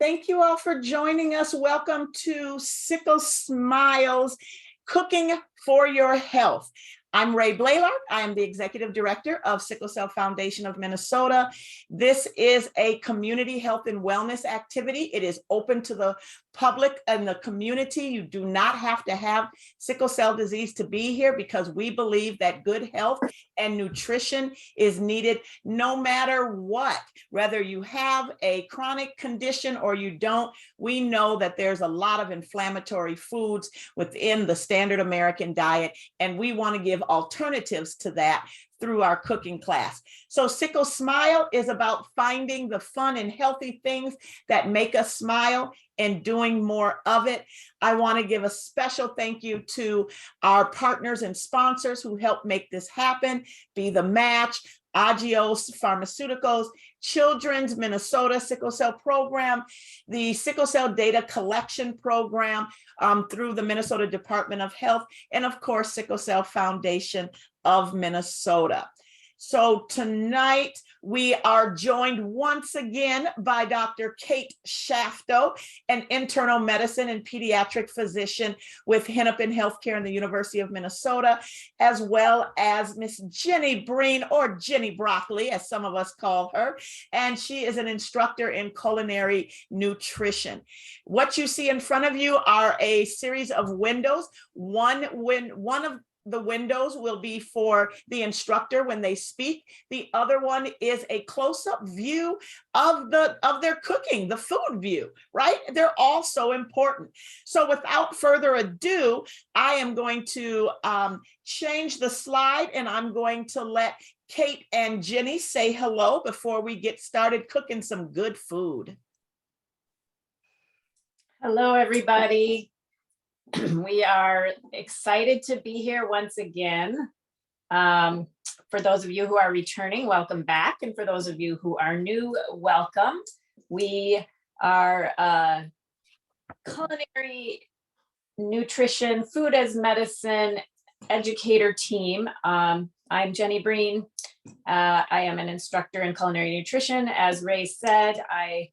Thank you all for joining us. Welcome to SickleSMILE's Cooking for Your Health. I'm Ray Blaylock. I am the Executive Director of Sickle Cell Foundation of Minnesota. This is a community health and wellness activity. It is open to the public and the community. You do not have to have sickle cell disease to be here because we believe that good health and nutrition is needed no matter what. Whether you have a chronic condition or you don't, we know that there's a lot of inflammatory foods within the standard American diet, and we want to give alternatives to that through our cooking class. So SickleSMILE is about finding the fun and healthy things that make us smile and doing more of it. I want to give a special thank you to our partners and sponsors who help make this happen, Be the Match, Agios Pharmaceuticals, Children's Minnesota Sickle Cell Program, the Sickle Cell Data Collection Program through the Minnesota Department of Health, and of course, Sickle Cell Foundation of Minnesota. So tonight we are joined once again by Dr. Kate Shafto, an internal medicine and pediatric physician with Hennepin Healthcare and the University of Minnesota, as well as Miss Jenny Breen, or Jenny Broccoli, as some of us call her, and she is an instructor in culinary nutrition. What you see in front of you are a series of windows. One of the windows will be for the instructor when they speak. The other one is a close-up view of their cooking, the food view, right? They're all so important. So without further ado, I am going to change the slide, and I'm going to let Kate and Jenny say hello before we get started cooking some good food. Hello, everybody. We are excited to be here once again. For those of you who are returning, welcome back. And for those of you who are new, welcome. We are a culinary nutrition, food as medicine educator team. I'm Jenny Breen. I am an instructor in culinary nutrition. As Ray said, I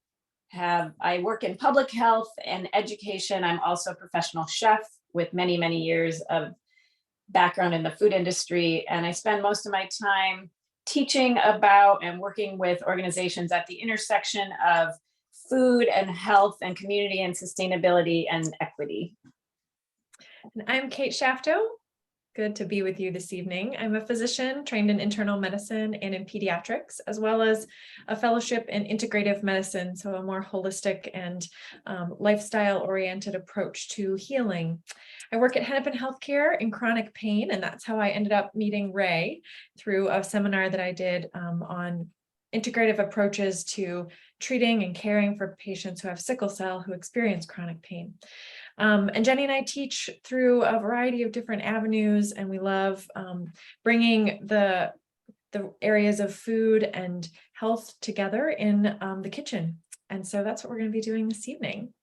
work in public health and education. I'm also a professional chef with many, many years of background in the food industry. And I spend most of my time teaching about and working with organizations at the intersection of food and health and community and sustainability and equity. And I'm Kate Shafto. Good to be with you this evening. I'm a physician trained in internal medicine and in pediatrics, as well as a fellowship in integrative medicine, so a more holistic and lifestyle-oriented approach to healing. I work at Hennepin Healthcare in chronic pain, and that's how I ended up meeting Ray through a seminar that I did on integrative approaches to treating and caring for patients who have sickle cell who experience chronic pain. And Jenny and I teach through a variety of different avenues, and we love bringing the areas of food and health together in the kitchen. And so that's what we're going to be doing this evening.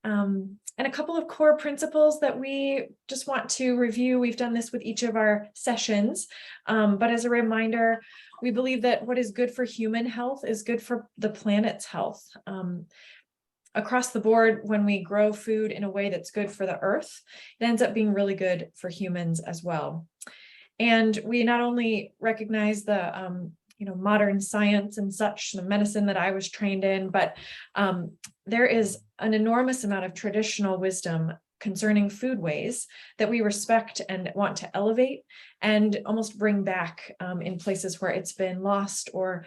And a couple of core principles that we just want to review. We've done this with each of our sessions, but as a reminder, we believe that what is good for human health is good for the planet's health. Across the board, when we grow food in a way that's good for the earth, it ends up being really good for humans as well. And we not only recognize the modern science and such, the medicine that I was trained in, but there is an enormous amount of traditional wisdom concerning foodways that we respect and want to elevate and almost bring back in places where it's been lost or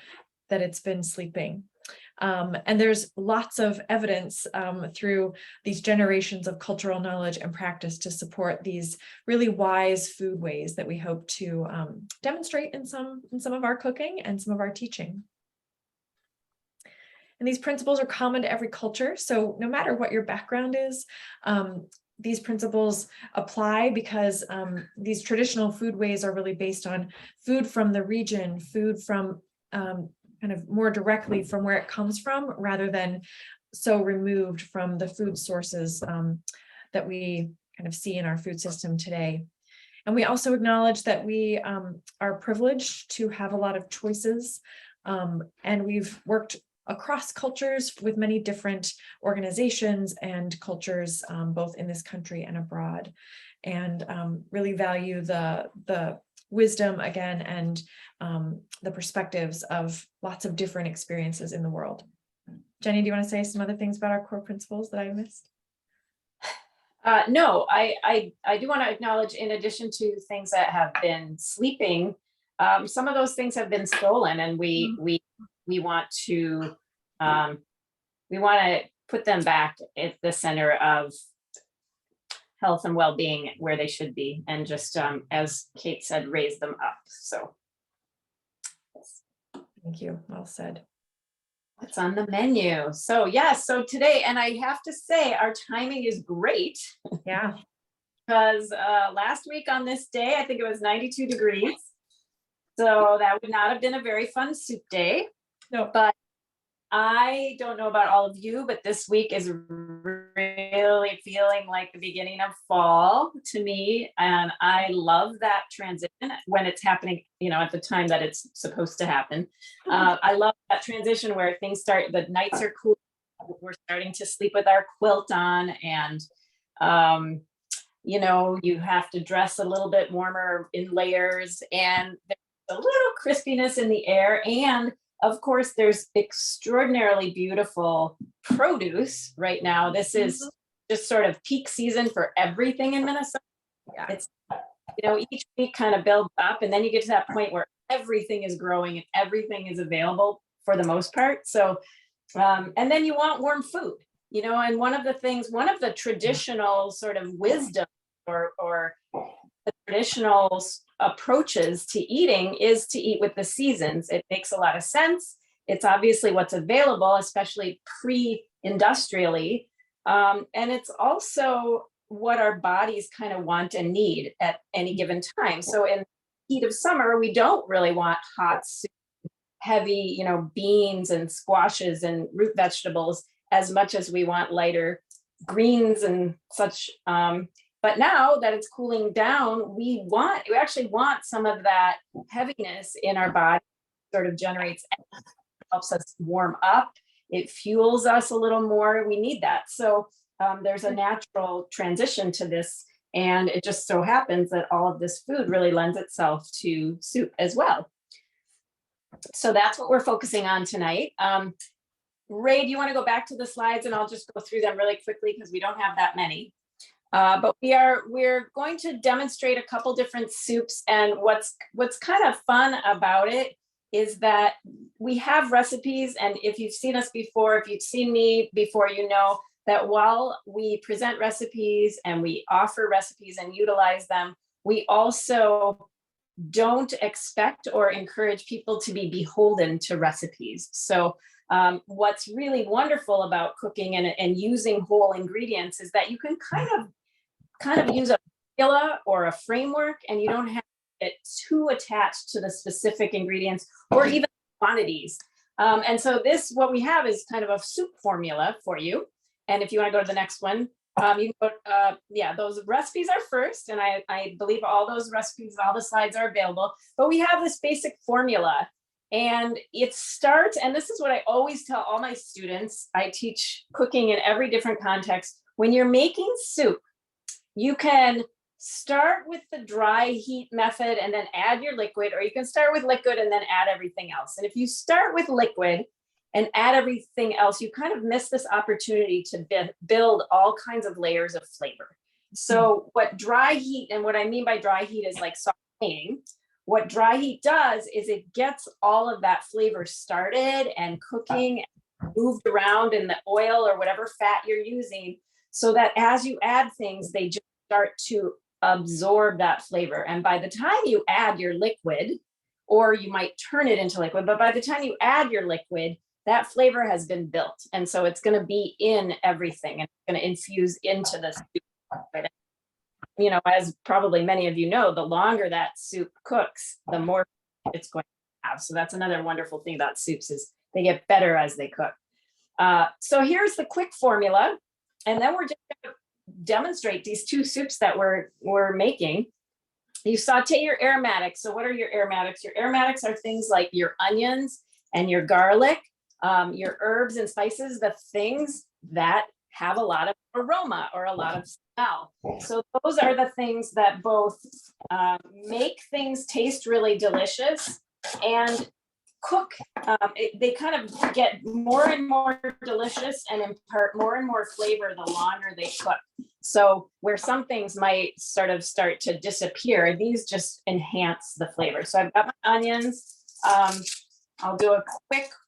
that it's been sleeping. And there's lots of evidence through these generations of cultural knowledge and practice to support these really wise foodways that we hope to demonstrate in some of our cooking and some of our teaching. And these principles are common to every culture. So no matter what your background is, these principles apply because these traditional foodways are really based on food from the region, food from kind of more directly from where it comes from, rather than so removed from the food sources that we kind of see in our food system today. And we also acknowledge that we are privileged to have a lot of choices, and we've worked across cultures with many different organizations and cultures, both in this country and abroad, and really value the wisdom again and the perspectives of lots of different experiences in the world. Jenny, do you want to say some other things about our core principles that I missed? No, I do want to acknowledge, in addition to things that have been sleeping, some of those things have been stolen, and we want to put them back at the center of health and well-being, where they should be, and just as Kate said, raise them up. So Thank you. Well said. what's on the menu? So yes, so today, and I have to say our timing is great, Yeah. because last week on this day, I think it was 92 degrees. So that would not have been a very fun soup day. No. But I don't know about all of you, but this week is really feeling like the beginning of fall to me. And I love that transition when it's happening, at the time that it's supposed to happen. I love that transition where things start, the nights are cool. We're starting to sleep with our quilt on, and, you have to dress a little bit warmer in layers, and there's a little crispiness in the air. And of course, there's extraordinarily beautiful produce right now. This is just sort of peak season for everything in Minnesota. Yeah. It's, each week kind of builds up, and then you get to that point where everything is growing and everything is available for the most part. So, and then you want warm food, and one of the traditional sort of wisdom or the traditional approaches to eating is to eat with the seasons. It makes a lot of sense. It's obviously what's available, especially pre-industrially. And it's also what our bodies kind of want and need at any given time. So in the heat of summer, we don't really want hot soup, heavy, beans and squashes and root vegetables as much as we want lighter greens and such. But now that it's cooling down, we actually want some of that heaviness in our body. Sort of generates, helps us warm up. It fuels us a little more. We need that. So there's a natural transition to this. And it just so happens that all of this food really lends itself to soup as well. So that's what we're focusing on tonight. Ray, do you want to go back to the slides, and I'll just go through them really quickly because we don't have that many. But we're going to demonstrate a couple different soups, and what's kind of fun about it is that we have recipes, and if you've seen us before, if you've seen me before, that while we present recipes and we offer recipes and utilize them, we also don't expect or encourage people to be beholden to recipes. So what's really wonderful about cooking and using whole ingredients is that you can kind of use a formula or a framework, and you don't have it too attached to the specific ingredients or even quantities. And so what we have is kind of a soup formula for you. And if you want to go to the next one, you can go, those recipes are first. And I believe all those recipes, all the slides are available, but we have this basic formula. And it starts, and this is what I always tell all my students. I teach cooking in every different context. When you're making soup, you can start with the dry heat method and then add your liquid, or you can start with liquid and then add everything else. And if you start with liquid and add everything else, you kind of miss this opportunity to build all kinds of layers of flavor. So what dry heat, and what I mean by dry heat is like sauteing. What dry heat does is it gets all of that flavor started and cooking, moved around in the oil or whatever fat you're using, so that as you add things, they just start to absorb that flavor. And by the time you add your liquid, or you might turn it into liquid, but by the time you add your liquid, that flavor has been built. And so it's going to be in everything, and it's going to infuse into the soup. As probably many of you know, the longer that soup cooks, the more it's going to have. So that's another wonderful thing about soups, is they get better as they cook. So here's the quick formula. And then we're just going to demonstrate these two soups that we're making. You saute your aromatics. So what are your aromatics? Your aromatics are things like your onions and your garlic. Your herbs and spices, the things that have a lot of aroma or a lot of smell. So those are the things that both make things taste really delicious and cook. They kind of get more and more delicious and impart more and more flavor the longer they cook. So where some things might sort of start to disappear, these just enhance the flavor. So I've got my onions. I'll do a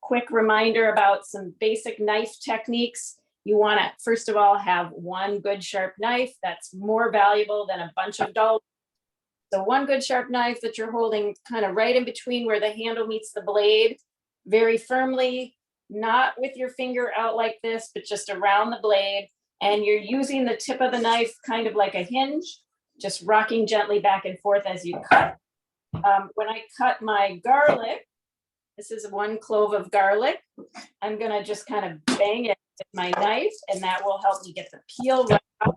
quick reminder about some basic knife techniques. You want to, first of all, have one good sharp knife. That's more valuable than a bunch of dull. So one good sharp knife that you're holding kind of right in between where the handle meets the blade, very firmly, not with your finger out like this, but just around the blade. And you're using the tip of the knife kind of like a hinge, just rocking gently back and forth as you cut. When I cut my garlic, this is 1 clove of garlic. I'm gonna just kind of bang it with my knife, and that will help me get the peel right out.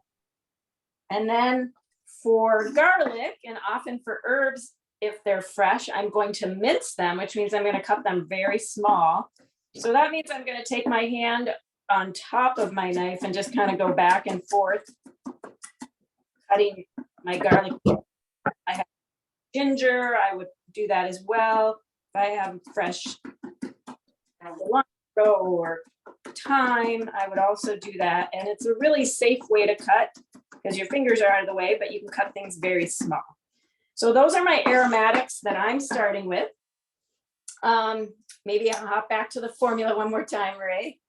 And then for garlic, and often for herbs, if they're fresh, I'm going to mince them, which means I'm gonna cut them very small. So that means I'm gonna take my hand on top of my knife and just kind of go back and forth, cutting my garlic. I have ginger, I would do that as well. If I have fresh cilantro or thyme, I would also do that. And it's a really safe way to cut because your fingers are out of the way, but you can cut things very small. So those are my aromatics that I'm starting with. Maybe I'll hop back to the formula one more time, Ray.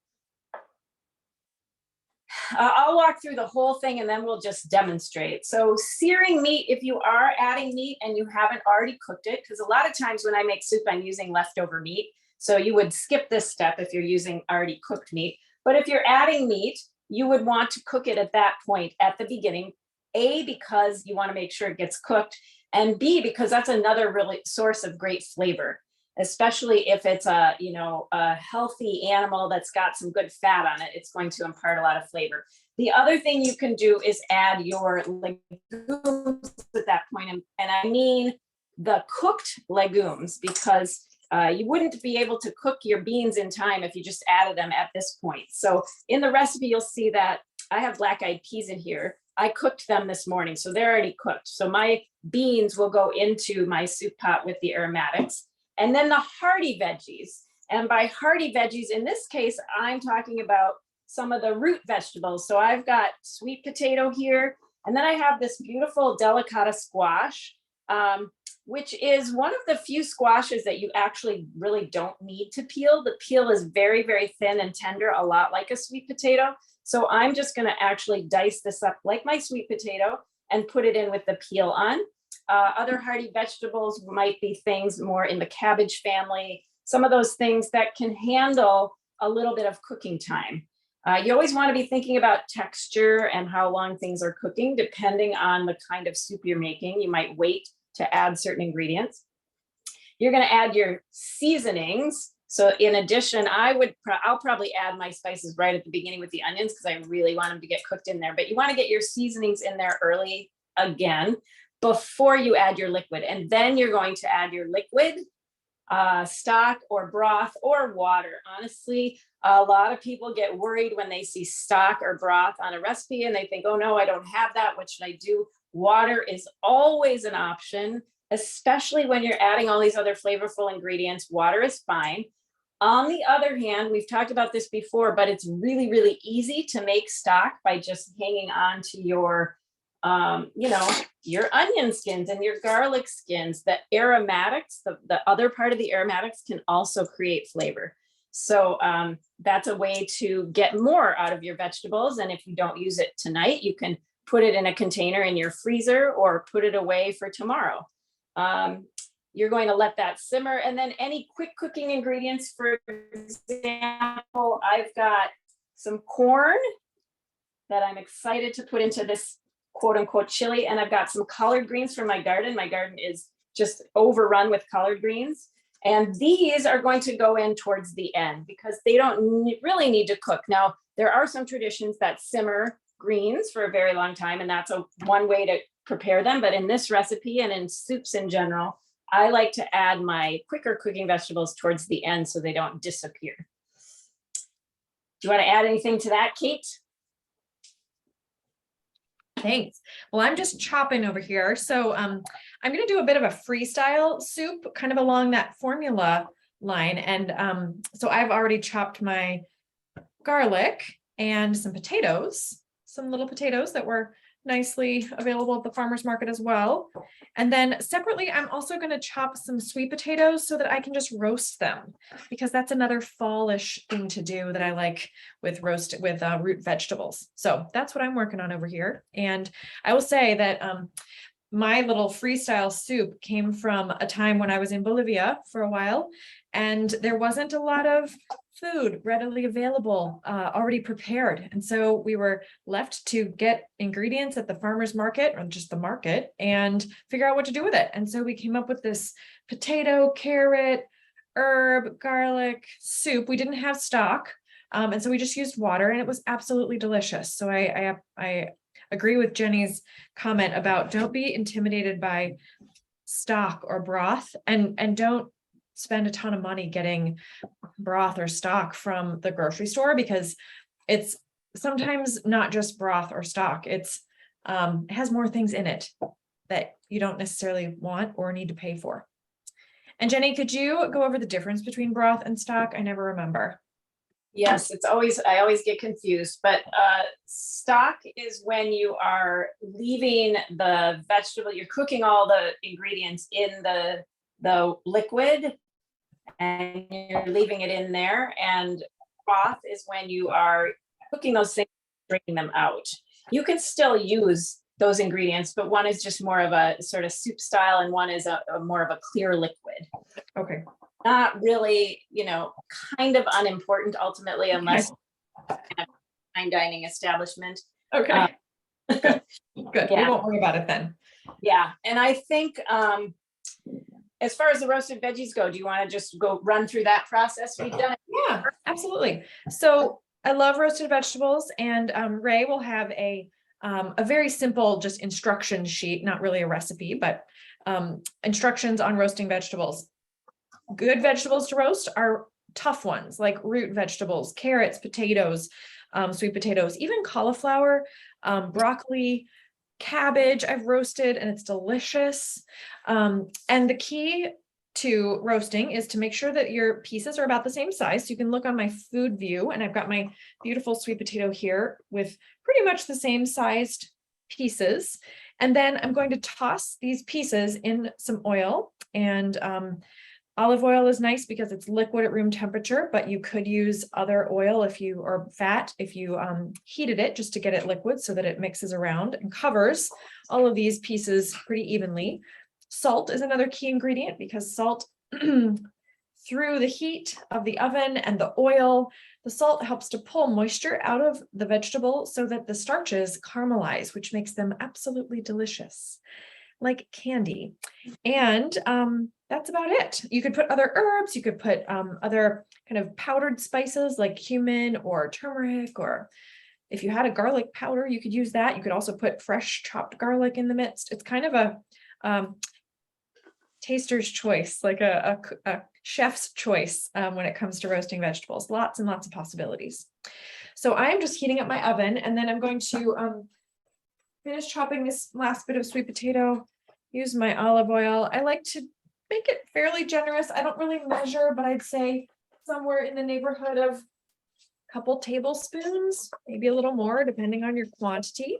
I'll walk through the whole thing and then we'll just demonstrate. So searing meat, if you are adding meat and you haven't already cooked it, because a lot of times when I make soup, I'm using leftover meat. So you would skip this step if you're using already cooked meat. But if you're adding meat, you would want to cook it at that point at the beginning. A, because you want to make sure it gets cooked, and B, because that's another really source of great flavor, especially if it's a healthy animal that's got some good fat on it. It's going to impart a lot of flavor. The other thing you can do is add your legumes at that point, and I mean the cooked legumes, because you wouldn't be able to cook your beans in time if you just added them at this point. So in the recipe, you'll see that I have black-eyed peas in here. I cooked them this morning, so they're already cooked. So my beans will go into my soup pot with the aromatics. And then the hearty veggies. And by hearty veggies, in this case, I'm talking about some of the root vegetables. So I've got sweet potato here, and then I have this beautiful delicata squash, which is one of the few squashes that you actually really don't need to peel. The peel is very, very thin and tender, a lot like a sweet potato. So I'm just gonna actually dice this up like my sweet potato and put it in with the peel on. Other hearty vegetables might be things more in the cabbage family, some of those things that can handle a little bit of cooking time. You always want to be thinking about texture and how long things are cooking, depending on the kind of soup you're making. You might wait to add certain ingredients. You're going to add your seasonings. So in addition, I'll probably add my spices right at the beginning with the onions because I really want them to get cooked in there. But you want to get your seasonings in there early again before you add your liquid. And then you're going to add your liquid, stock or broth or water. Honestly, a lot of people get worried when they see stock or broth on a recipe and they think, oh no, I don't have that. What should I do? Water is always an option, especially when you're adding all these other flavorful ingredients. Water is fine. On the other hand, we've talked about this before, but it's really, really easy to make stock by just hanging on to your your onion skins and your garlic skins. The aromatics, the other part of the aromatics can also create flavor. So that's a way to get more out of your vegetables. And if you don't use it tonight, you can put it in a container in your freezer or put it away for tomorrow. You're going to let that simmer. And then any quick cooking ingredients, for example, I've got some corn that I'm excited to put into this quote unquote chili. And I've got some collard greens from my garden. My garden is just overrun with collard greens. And these are going to go in towards the end because they don't really need to cook. Now, there are some traditions that simmer greens for a very long time, and that's one way to prepare them. But in this recipe and in soups in general, I like to add my quicker cooking vegetables towards the end so they don't disappear. Do you want to add anything to that, Kate? Thanks. Well, I'm just chopping over here. So I'm going to do a bit of a freestyle soup, kind of along that formula line. And so I've already chopped my garlic and some potatoes, some little potatoes that were nicely available at the farmer's market as well. And then separately, I'm also going to chop some sweet potatoes so that I can just roast them, because that's another fallish thing to do that I like with root vegetables. So that's what I'm working on over here. And I will say that my little freestyle soup came from a time when I was in Bolivia for a while, and there wasn't a lot of food readily available, already prepared. And so we were left to get ingredients at the farmer's market, or just the market, and figure out what to do with it. And so we came up with this potato, carrot, herb, garlic soup. We didn't have stock. And so we just used water, and it was absolutely delicious. So I agree with Jenny's comment about don't be intimidated by stock or broth, and don't spend a ton of money getting broth or stock from the grocery store, because it's sometimes not just broth or stock. It has more things in it that you don't necessarily want or need to pay for. And Jenny, could you go over the difference between broth and stock? I never remember. Yes, I always get confused, but stock is when you are leaving the vegetable, you're cooking all the ingredients in the liquid and you're leaving it in there. And broth is when you are cooking those things, drinking them out. You can still use those ingredients, but one is just more of a sort of soup style and one is a more of a clear liquid. Okay. Not really, kind of unimportant ultimately, unless fine dining establishment. Okay. Good. Good. Yeah. We won't worry about it then. Yeah. And I think as far as the roasted veggies go, do you want to just go run through that process we've done? Yeah, absolutely. So I love roasted vegetables, and Ray will have a very simple just instruction sheet, not really a recipe, but instructions on roasting vegetables. Good vegetables to roast are tough ones, like root vegetables, carrots, potatoes, sweet potatoes, even cauliflower, broccoli, cabbage I've roasted, and it's delicious. And the key to roasting is to make sure that your pieces are about the same size. So you can look on my food view, and I've got my beautiful sweet potato here with pretty much the same sized pieces. And then I'm going to toss these pieces in some oil, and olive oil is nice because it's liquid at room temperature, but you could use other oil or fat if you heated it just to get it liquid so that it mixes around and covers all of these pieces pretty evenly. Salt is another key ingredient, because salt through the heat of the oven and the oil, the salt helps to pull moisture out of the vegetable so that the starches caramelize, which makes them absolutely delicious, like candy. And that's about it. You could put other herbs, you could put other kind of powdered spices like cumin or turmeric, or if you had a garlic powder, you could use that. You could also put fresh chopped garlic in the midst. It's kind of a taster's choice, like a chef's choice when it comes to roasting vegetables. Lots and lots of possibilities. So I'm just heating up my oven, and then I'm going to finish chopping this last bit of sweet potato, use my olive oil. I like to make it fairly generous. I don't really measure, but I'd say somewhere in the neighborhood of a couple tablespoons, maybe a little more, depending on your quantity.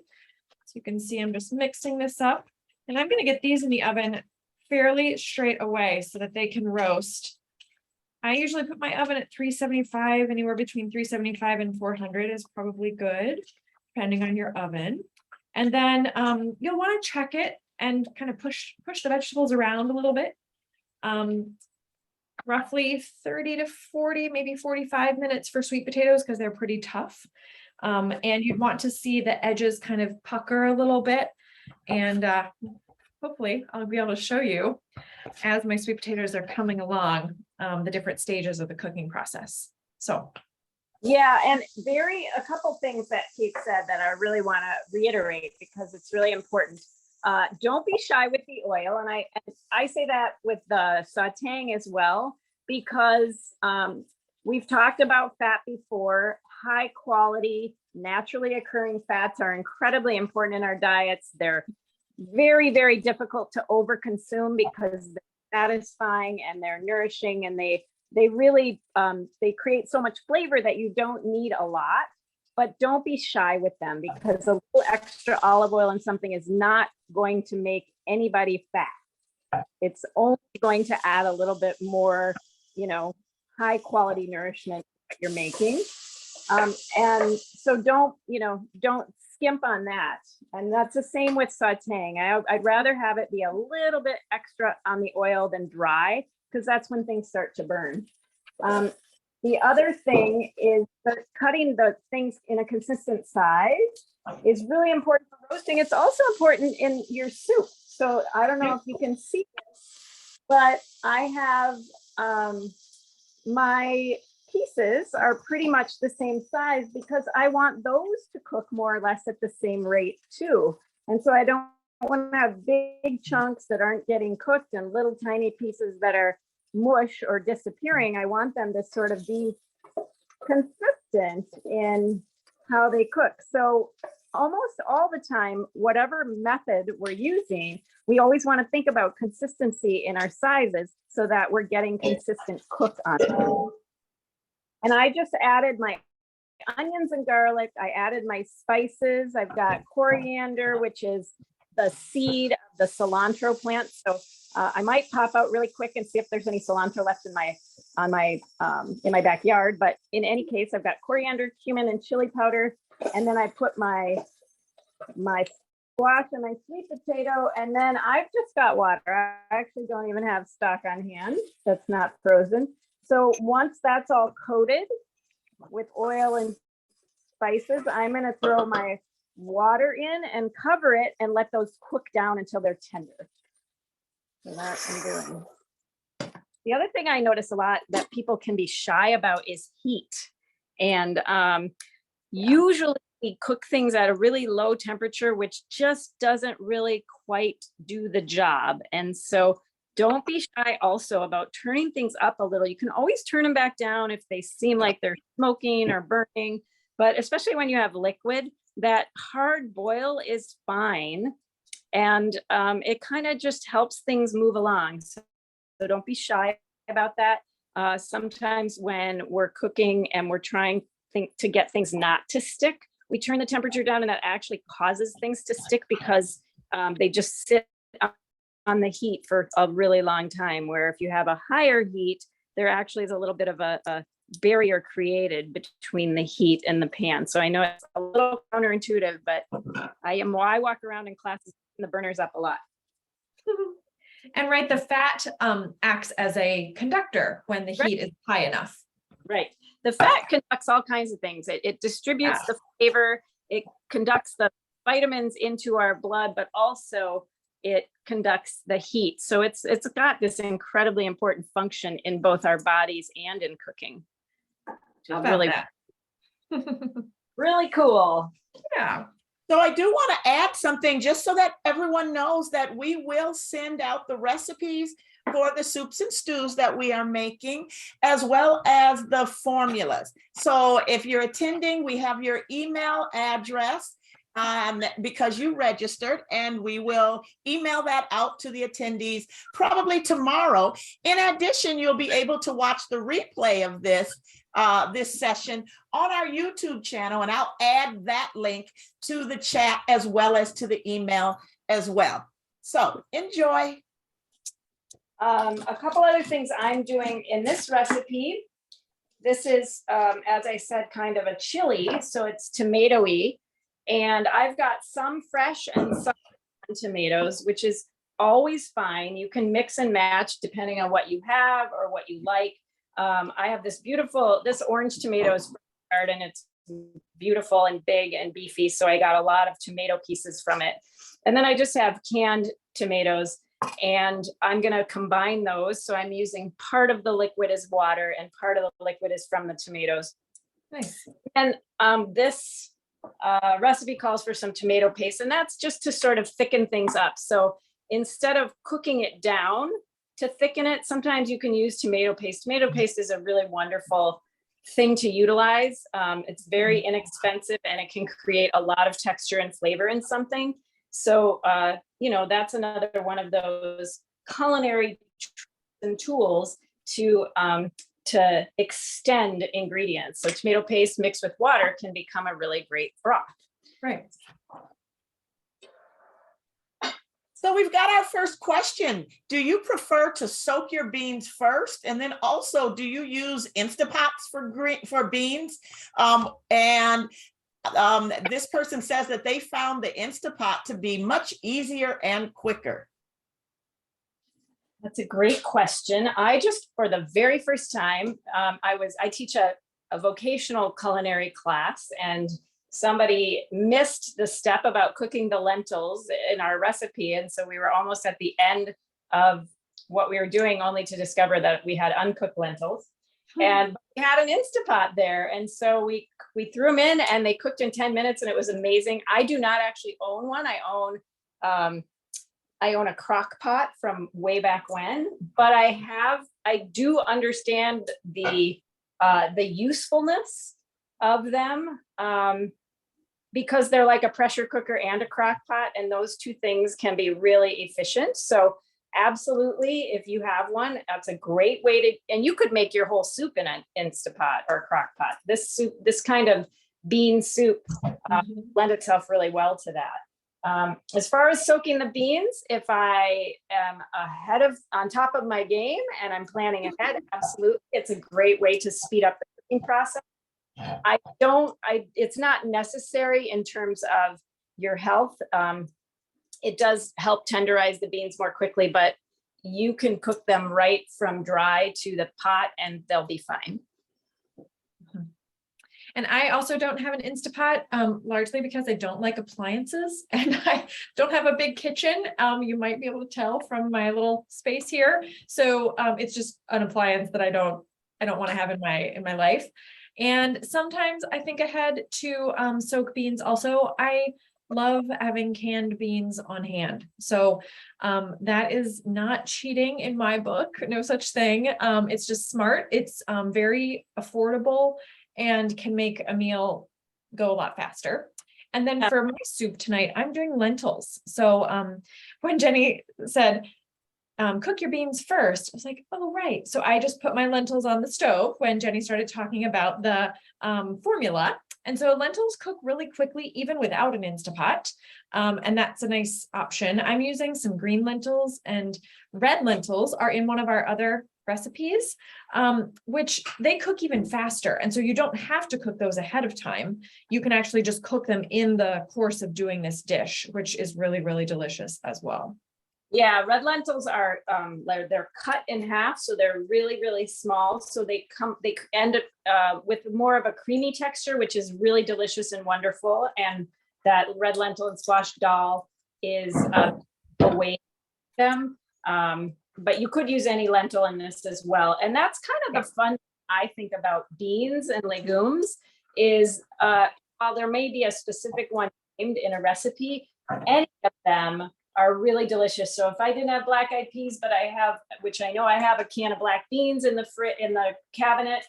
So you can see I'm just mixing this up, and I'm going to get these in the oven fairly straight away so that they can roast. I usually put my oven at 375, anywhere between 375 and 400 is probably good, depending on your oven. And then you'll want to check it and kind of push the vegetables around a little bit. Roughly 30 to 40, maybe 45 minutes for sweet potatoes, because they're pretty tough. And you'd want to see the edges kind of pucker a little bit. And hopefully I'll be able to show you as my sweet potatoes are coming along, the different stages of the cooking process. So. Yeah, and a couple things that Kate said that I really want to reiterate, because it's really important. Don't be shy with the oil. And I say that with the sauteing as well, because we've talked about fat before, high quality, naturally occurring fats are incredibly important in our diets. They're very, very difficult to overconsume because they're satisfying and they're nourishing, and they really they create so much flavor that you don't need a lot. But don't be shy with them, because a little extra olive oil in something is not going to make anybody fat. It's only going to add a little bit more, you know, high quality nourishment that you're making. And so don't skimp on that. And that's the same with sauteing. I'd rather have it be a little bit extra on the oil than dry, because that's when things start to burn. The other thing is that cutting the things in a consistent size is really important for roasting. It's also important in your soup. So I don't know if you can see this, but I have my pieces are pretty much the same size, because I want those to cook more or less at the same rate too. And so I don't want to have big chunks that aren't getting cooked and little tiny pieces that are mush or disappearing. I want them to sort of be consistent in how they cook. So almost all the time, whatever method we're using, we always want to think about consistency in our sizes so that we're getting consistent cook on it. And I just added my onions and garlic. I added my spices. I've got coriander, which is the seed of the cilantro plant. So I might pop out really quick and see if there's any cilantro left in my backyard. But in any case, I've got coriander, cumin, and chili powder. And then I put my squash and my sweet potato. And then I've just got water. I actually don't even have stock on hand that's not frozen. So once that's all coated with oil and spices, I'm going to throw my water in and cover it and let those cook down until they're tender. So that's what I'm doing. The other thing I notice a lot that people can be shy about is heat. And usually we cook things at a really low temperature, which just doesn't really quite do the job. And so don't be shy also about turning things up a little. You can always turn them back down if they seem like they're smoking or burning, but especially when you have liquid, that hard boil is fine. And it kind of just helps things move along. So don't be shy about that. Sometimes when we're cooking and we're trying to get things not to stick, we turn the temperature down, and that actually causes things to stick because they just sit on the heat for a really long time, where if you have a higher heat, there actually is a little bit of a barrier created between the heat and the pan. So I know it's a little counterintuitive, but I walk around in classes and the burners up a lot. And right, the fat acts as a conductor when the heat is high enough. Right. The fat conducts all kinds of things. It distributes the flavor, it conducts the vitamins into our blood, but also it conducts the heat. So it's got this incredibly important function in both our bodies and in cooking. Really, really cool. Yeah. So I do want to add something just so that everyone knows that we will send out the recipes for the soups and stews that we are making, as well as the formulas. So if you're attending, we have your email address because you registered, and we will email that out to the attendees probably tomorrow. In addition, you'll be able to watch the replay of this session on our YouTube channel, and I'll add that link to the chat as well as to the email as well. So enjoy. A couple other things I'm doing in this recipe. This is, as I said, kind of a chili, so it's tomato-y. And I've got some fresh and some tomatoes, which is always fine. You can mix and match depending on what you have or what you like. I have this orange tomatoes from the garden. It's beautiful and big and beefy. So I got a lot of tomato pieces from it. And then I just have canned tomatoes, and I'm going to combine those. So I'm using part of the liquid as water and part of the liquid is from the tomatoes. Nice. And this recipe calls for some tomato paste, and that's just to sort of thicken things up. So instead of cooking it down to thicken it, sometimes you can use tomato paste. Tomato paste is a really wonderful thing to utilize. It's very inexpensive and it can create a lot of texture and flavor in something. So, you know, that's another one of those culinary and tools to extend ingredients. So tomato paste mixed with water can become a really great broth. Right. So we've got our first question. Do you prefer to soak your beans first? And then also, do you use Instapots for beans? This person says that they found the Instapot to be much easier and quicker. That's a great question. I just, for the very first time, I teach a vocational culinary class, and somebody missed the step about cooking the lentils in our recipe. And so we were almost at the end of what we were doing, only to discover that we had uncooked lentils. And we had an Instapot there. And so we threw them in and they cooked in 10 minutes and it was amazing. I do not actually own one. I own a crock pot from way back when, but I do understand the usefulness of them, because they're like a pressure cooker and a crock pot, and those two things can be really efficient. So absolutely, if you have one, that's a great way to, and you could make your whole soup in an Instapot or crock pot. This kind of bean soup lend itself really well to that. As far as soaking the beans, if I am on top of my game and I'm planning ahead, absolutely, it's a great way to speed up the cooking process. It's not necessary in terms of your health. It does help tenderize the beans more quickly, but you can cook them right from dry to the pot and they'll be fine. And I also don't have an Instapot, largely because I don't like appliances and I don't have a big kitchen. You might be able to tell from my little space here. So it's just an appliance that I don't want to have in my life. And sometimes I think ahead to soak beans also. I love having canned beans on hand. So that is not cheating in my book, no such thing. It's just smart. It's very affordable and can make a meal go a lot faster. And then for my soup tonight, I'm doing lentils. So when Jenny said, cook your beans first, I was like, oh, right. So I just put my lentils on the stove when Jenny started talking about the formula. And so lentils cook really quickly, even without an Instapot. And that's a nice option. I'm using some green lentils, and red lentils are in one of our other recipes, which they cook even faster. And so you don't have to cook those ahead of time. You can actually just cook them in the course of doing this dish, which is really, really delicious as well. Yeah, red lentils are they're cut in half, so they're really, really small. So they end up with more of a creamy texture, which is really delicious and wonderful. And that red lentil and squash dal is a way to them. But you could use any lentil in this as well. And that's kind of the fun I think about beans and legumes is while there may be a specific one named in a recipe, any of them are really delicious. So if I didn't have black-eyed peas, but I have, which I know I have a can of black beans in the cabinet,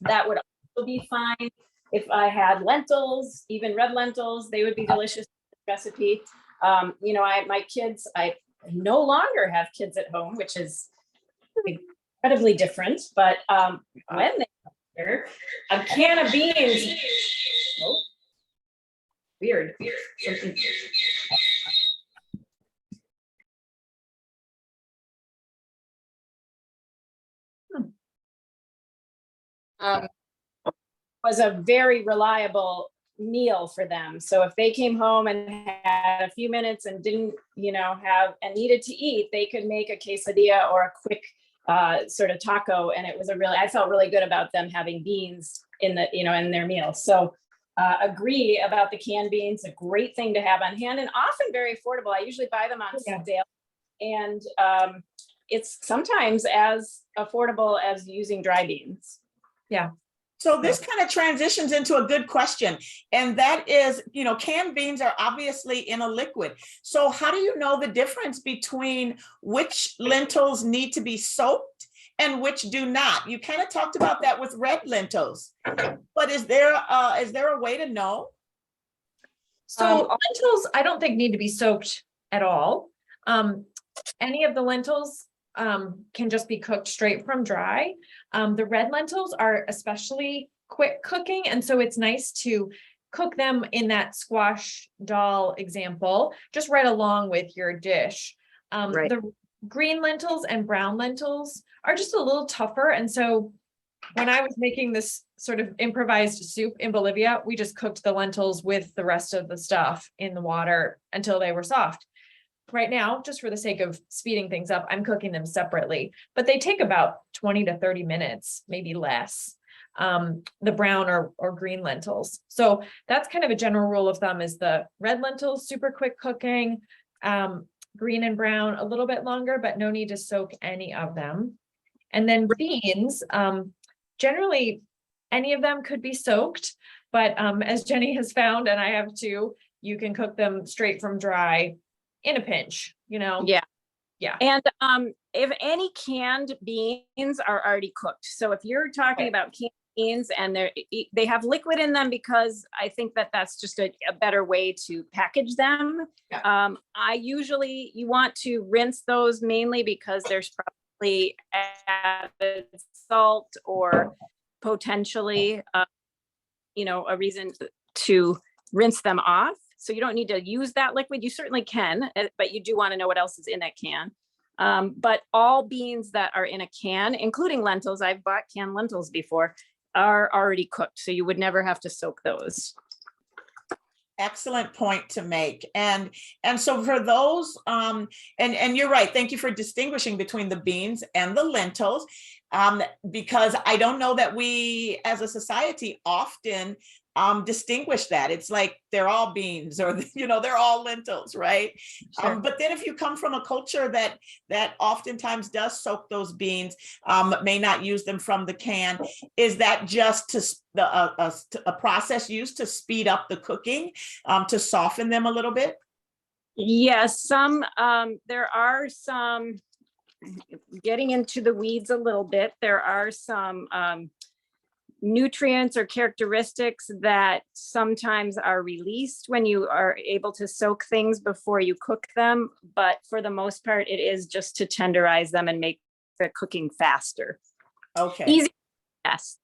that would also be fine. If I had lentils, even red lentils, they would be delicious in this recipe. You know, my kids, I no longer have kids at home, which is incredibly different, but when they here, a can of beans. Oh, weird. Something. Was a very reliable meal for them. So if they came home and had a few minutes and didn't, you know, and needed to eat, they could make a quesadilla or a quick sort of taco. And it was I felt really good about them having beans in their meal. So agree about the canned beans, a great thing to have on hand and often very affordable. I usually buy them on sale, and it's sometimes as affordable as using dry beans. Yeah. So this kind of transitions into a good question. And that is, you know, canned beans are obviously in a liquid. So how do you know the difference between which lentils need to be soaked and which do not? You kind of talked about that with red lentils, but is there a way to know? So lentils, I don't think need to be soaked at all. Any of the lentils can just be cooked straight from dry. The red lentils are especially quick cooking, and so it's nice to cook them in that squash dal example, just right along with your dish. Right. The green lentils and brown lentils are just a little tougher, and so when I was making this sort of improvised soup in Bolivia, we just cooked the lentils with the rest of the stuff in the water until they were soft. Right now, just for the sake of speeding things up, I'm cooking them separately, but they take about 20 to 30 minutes, maybe less, the brown or green lentils. So that's kind of a general rule of thumb, is the red lentils, super quick cooking, green and brown, a little bit longer, but no need to soak any of them. And then beans, generally, any of them could be soaked, but as Jenny has found, and I have too, you can cook them straight from dry in a pinch, you know? Yeah. Yeah. And if any canned beans are already cooked. So if you're talking about canned beans and they have liquid in them, because I think that that's just a better way to package them. Yeah. You want to rinse those mainly because there's probably added salt or potentially, a reason to rinse them off. So you don't need to use that liquid. You certainly can, but you do want to know what else is in that can. But all beans that are in a can, including lentils, I've bought canned lentils before, are already cooked. So you would never have to soak those. Excellent point to make. And so for those, and you're right, thank you for distinguishing between the beans and the lentils, because I don't know that we as a society often distinguish that. It's like they're all beans, or they're all lentils, right? Sure. But then if you come from a culture that oftentimes does soak those beans, may not use them from the can, is that just a process used to speed up the cooking, to soften them a little bit? Yes, there are some, getting into the weeds a little bit, there are some nutrients or characteristics that sometimes are released when you are able to soak things before you cook them. But for the most part, it is just to tenderize them and make the cooking faster. Okay. Easy. Yes.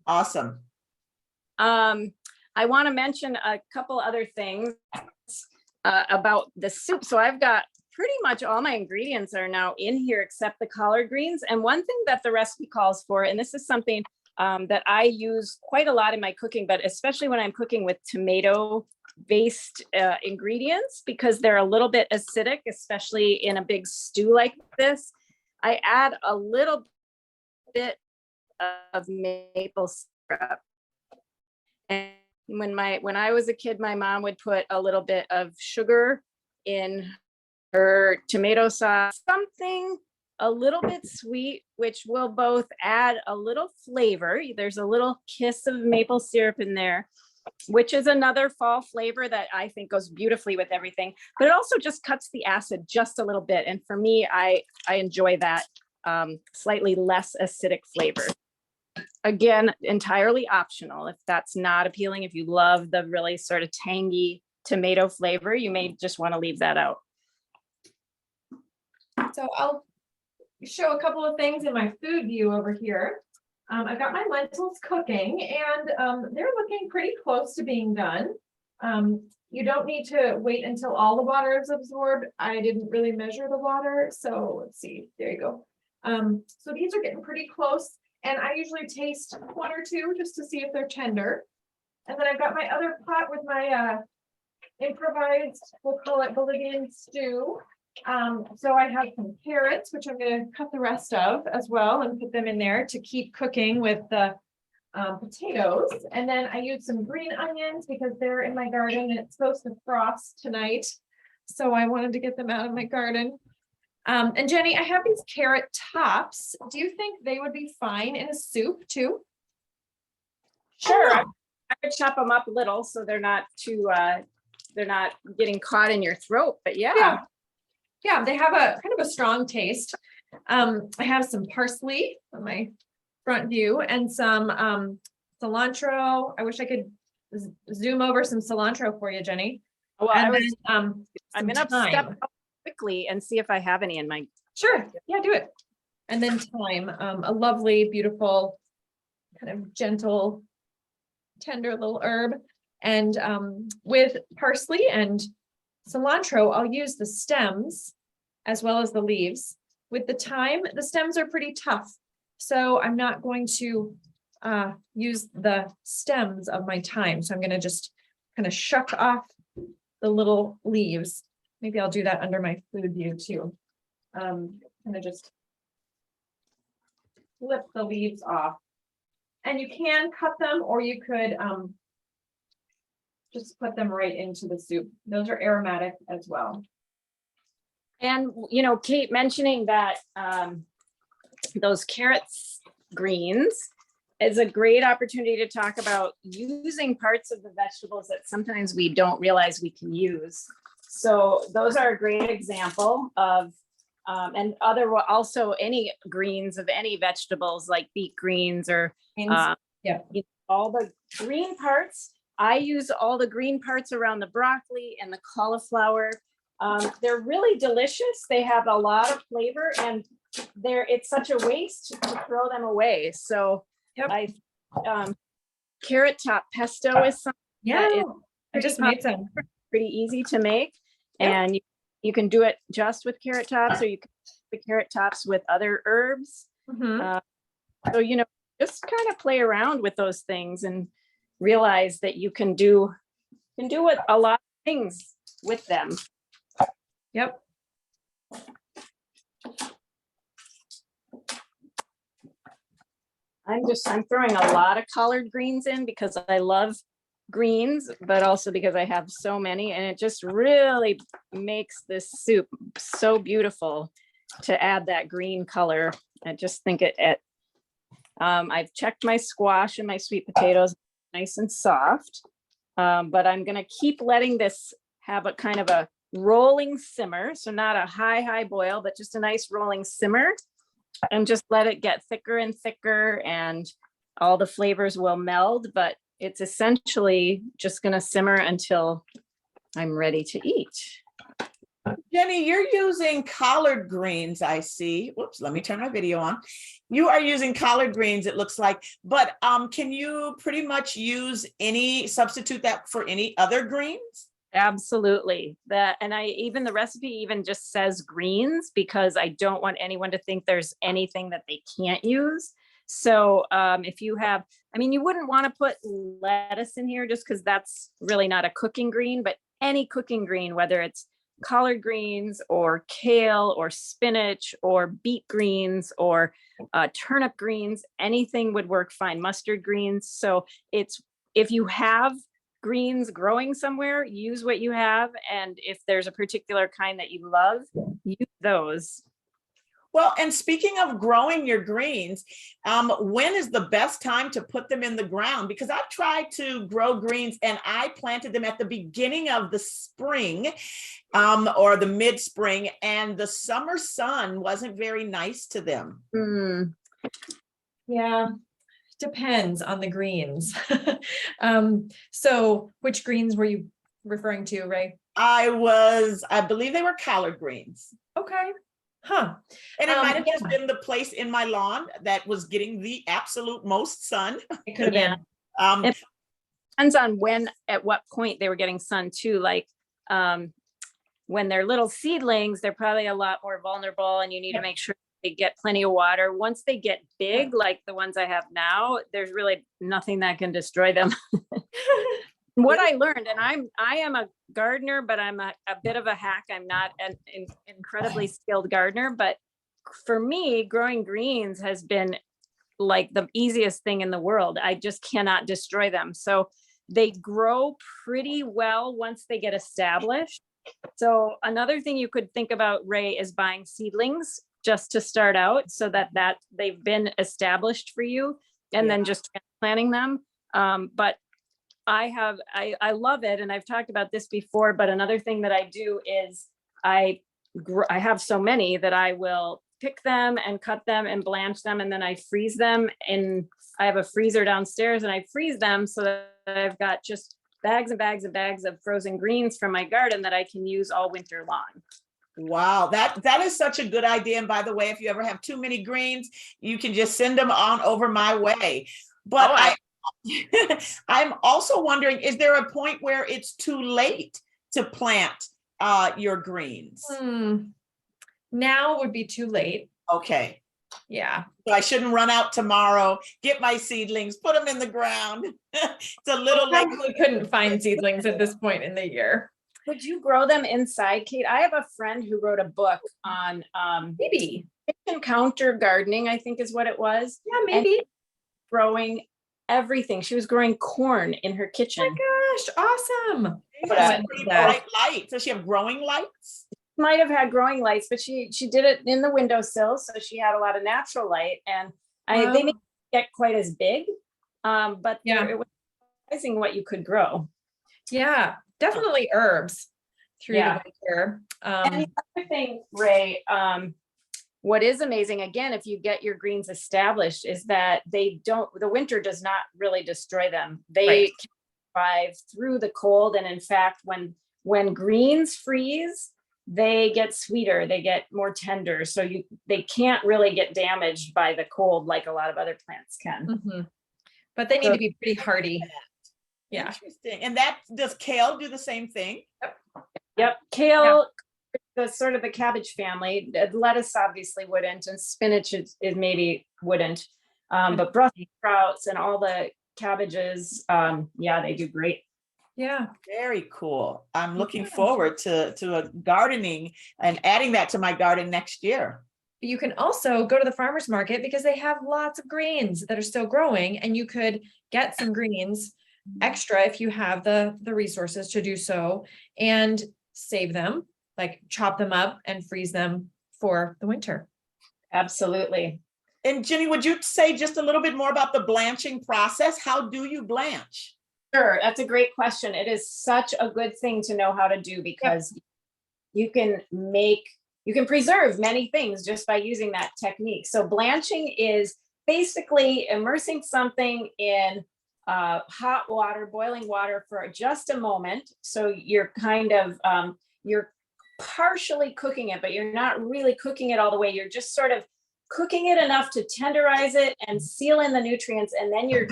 Awesome. I want to mention a couple other things about the soup. So I've got pretty much all my ingredients are now in here except the collard greens. And one thing that the recipe calls for, and this is something that I use quite a lot in my cooking, but especially when I'm cooking with tomato-based ingredients, because they're a little bit acidic, especially in a big stew like this, I add a little bit of maple syrup. And when I was a kid, my mom would put a little bit of sugar in her tomato sauce, something a little bit sweet, which will both add a little flavor. There's a little kiss of maple syrup in there, which is another fall flavor that I think goes beautifully with everything, but it also just cuts the acid just a little bit. And for me, I enjoy that slightly less acidic flavor. Again, entirely optional. If that's not appealing, if you love the really sort of tangy tomato flavor, you may just want to leave that out. So I'll show a couple of things in my food view over here. I've got my lentils cooking, and they're looking pretty close to being done. You don't need to wait until all the water is absorbed. I didn't really measure the water, so let's see. There you go. So these are getting pretty close, and I usually taste one or two just to see if they're tender. And then I've got my other pot with my improvised, we'll call it Bolivian stew. So I have some carrots, which I'm going to cut the rest of as well and put them in there to keep cooking with the potatoes. And then I use some green onions because they're in my garden and it's supposed to frost tonight. So I wanted to get them out of my garden. And Jenny, I have these carrot tops. Do you think they would be fine in a soup too? Sure. I would chop them up a little so they're not too, they're not getting caught in your throat, but yeah. Yeah, they have a kind of a strong taste. I have some parsley on my front view and some cilantro. I wish I could zoom over some cilantro for you, Jenny. Well, And then, I'm some gonna thyme. step out quickly and see if I have any in my. Sure, yeah, do it. And then thyme, a lovely, beautiful, kind of gentle, tender little herb. And with parsley and cilantro, I'll use the stems as well as the leaves. With the thyme, the stems are pretty tough, so I'm not going to use the stems of my thyme. So I'm going to just kind of shuck off the little leaves. Maybe I'll do that under my food view too. Kind of just flip the leaves off. And you can cut them, or you could just put them right into the soup. Those are aromatic as well. And, Kate mentioning that those carrots greens is a great opportunity to talk about using parts of the vegetables that sometimes we don't realize we can use. So those are a great example of, and also any greens of any vegetables like beet greens or Yeah. all the green parts. I use all the green parts around the broccoli and the cauliflower. They're really delicious. They have a lot of flavor, and it's such a waste to throw them away. So Yep. Carrot top pesto is something Yeah, that is I just made some. pretty easy to make. Yep. And you can do it just with carrot tops, or you can do the carrot tops with other herbs. Mhm. So, just kind of play around with those things and realize that you can do a lot of things with them. Yep. I'm throwing a lot of collard greens in because I love greens, but also because I have so many, and it just really makes this soup so beautiful to add that green color. I just think I've checked my squash and my sweet potatoes nice and soft, but I'm gonna keep letting this have a kind of a rolling simmer. So not a high boil, but just a nice rolling simmer, and just let it get thicker and thicker, and all the flavors will meld, but it's essentially just gonna simmer until I'm ready to eat. Jenny, you're using collard greens, I see. Whoops, let me turn my video on. You are using collard greens, it looks like, but can you pretty much substitute that for any other greens? Absolutely. The recipe even just says greens because I don't want anyone to think there's anything that they can't use. So if you have, you wouldn't want to put lettuce in here just because that's really not a cooking green, but any cooking green, whether it's collard greens or kale or spinach or beet greens or turnip greens, anything would work fine. Mustard greens. So if you have greens growing somewhere, use what you have. And if there's a particular kind that you love, use those. Well, and speaking of growing your greens, when is the best time to put them in the ground? Because I've tried to grow greens and I planted them at the beginning of the spring or the mid-spring, and the summer sun wasn't very nice to them. Yeah, depends on the greens. So which greens were you referring to, Ray? I believe they were collard greens. Okay. Huh. And it might have just been the place in my lawn that was getting the absolute most sun. It could have been. It depends on at what point they were getting sun too. Like when they're little seedlings, they're probably a lot more vulnerable, and you need to make sure they get plenty of water. Once they get big, like the ones I have now, there's really nothing that can destroy them. What I learned, and I am a gardener, but I'm a bit of a hack. I'm not an incredibly skilled gardener, but for me, growing greens has been like the easiest thing in the world. I just cannot destroy them. So they grow pretty well once they get established. So another thing you could think about, Ray, is buying seedlings just to start out so that they've been established for you, and then just transplanting them. But I love it. And I've talked about this before, but another thing that I do is I have so many that I will pick them and cut them and blanch them, and then I freeze them. And I have a freezer downstairs, and I freeze them so that I've got just bags and bags and bags of frozen greens from my garden that I can use all winter long. Wow, that is such a good idea. And by the way, if you ever have too many greens, you can just send them on over my way. But I'm also wondering, is there a point where it's too late to plant your greens? Now would be too late. Okay. Yeah. So I shouldn't run out tomorrow, get my seedlings, put them in the ground. It's a little late. We couldn't find seedlings at this point in the year. Could you grow them inside, Kate? I have a friend who wrote a book on Maybe kitchen counter gardening, I think is what it was. Yeah, maybe. And growing everything. She was growing corn in her kitchen. Oh my gosh, awesome. Pretty bright light. Does she have growing lights? Might have had growing lights, but she did it in the windowsill, so she had a lot of natural light. And they didn't get quite as big, but it was surprising what you could grow. Yeah, definitely herbs through the winter. And the other thing, Ray, what is amazing, again, if you get your greens established, is that the winter does not really destroy them. They can survive through the cold. And in fact, when greens freeze, they get sweeter, they get more tender. So they can't really get damaged by the cold like a lot of other plants can. But they need to be pretty hardy. Yeah. Interesting. And does kale do the same thing? Yep. Kale, the sort of the cabbage family. Lettuce obviously wouldn't, and spinach is maybe wouldn't. But Brussels sprouts and all the cabbages, they do great. Yeah. Very cool. I'm looking forward to a gardening and adding that to my garden next year. You can also go to the farmer's market because they have lots of greens that are still growing, and you could get some greens extra if you have the resources to do so, and save them, like chop them up and freeze them for the winter. Absolutely. And Jenny, would you say just a little bit more about the blanching process? How do you blanch? Sure, that's a great question. It is such a good thing to know how to do, because you can preserve many things just by using that technique. So blanching is basically immersing something in hot water, boiling water for just a moment. So you're kind of, you're partially cooking it, but you're not really cooking it all the way. You're just sort of cooking it enough to tenderize it and seal in the nutrients. And then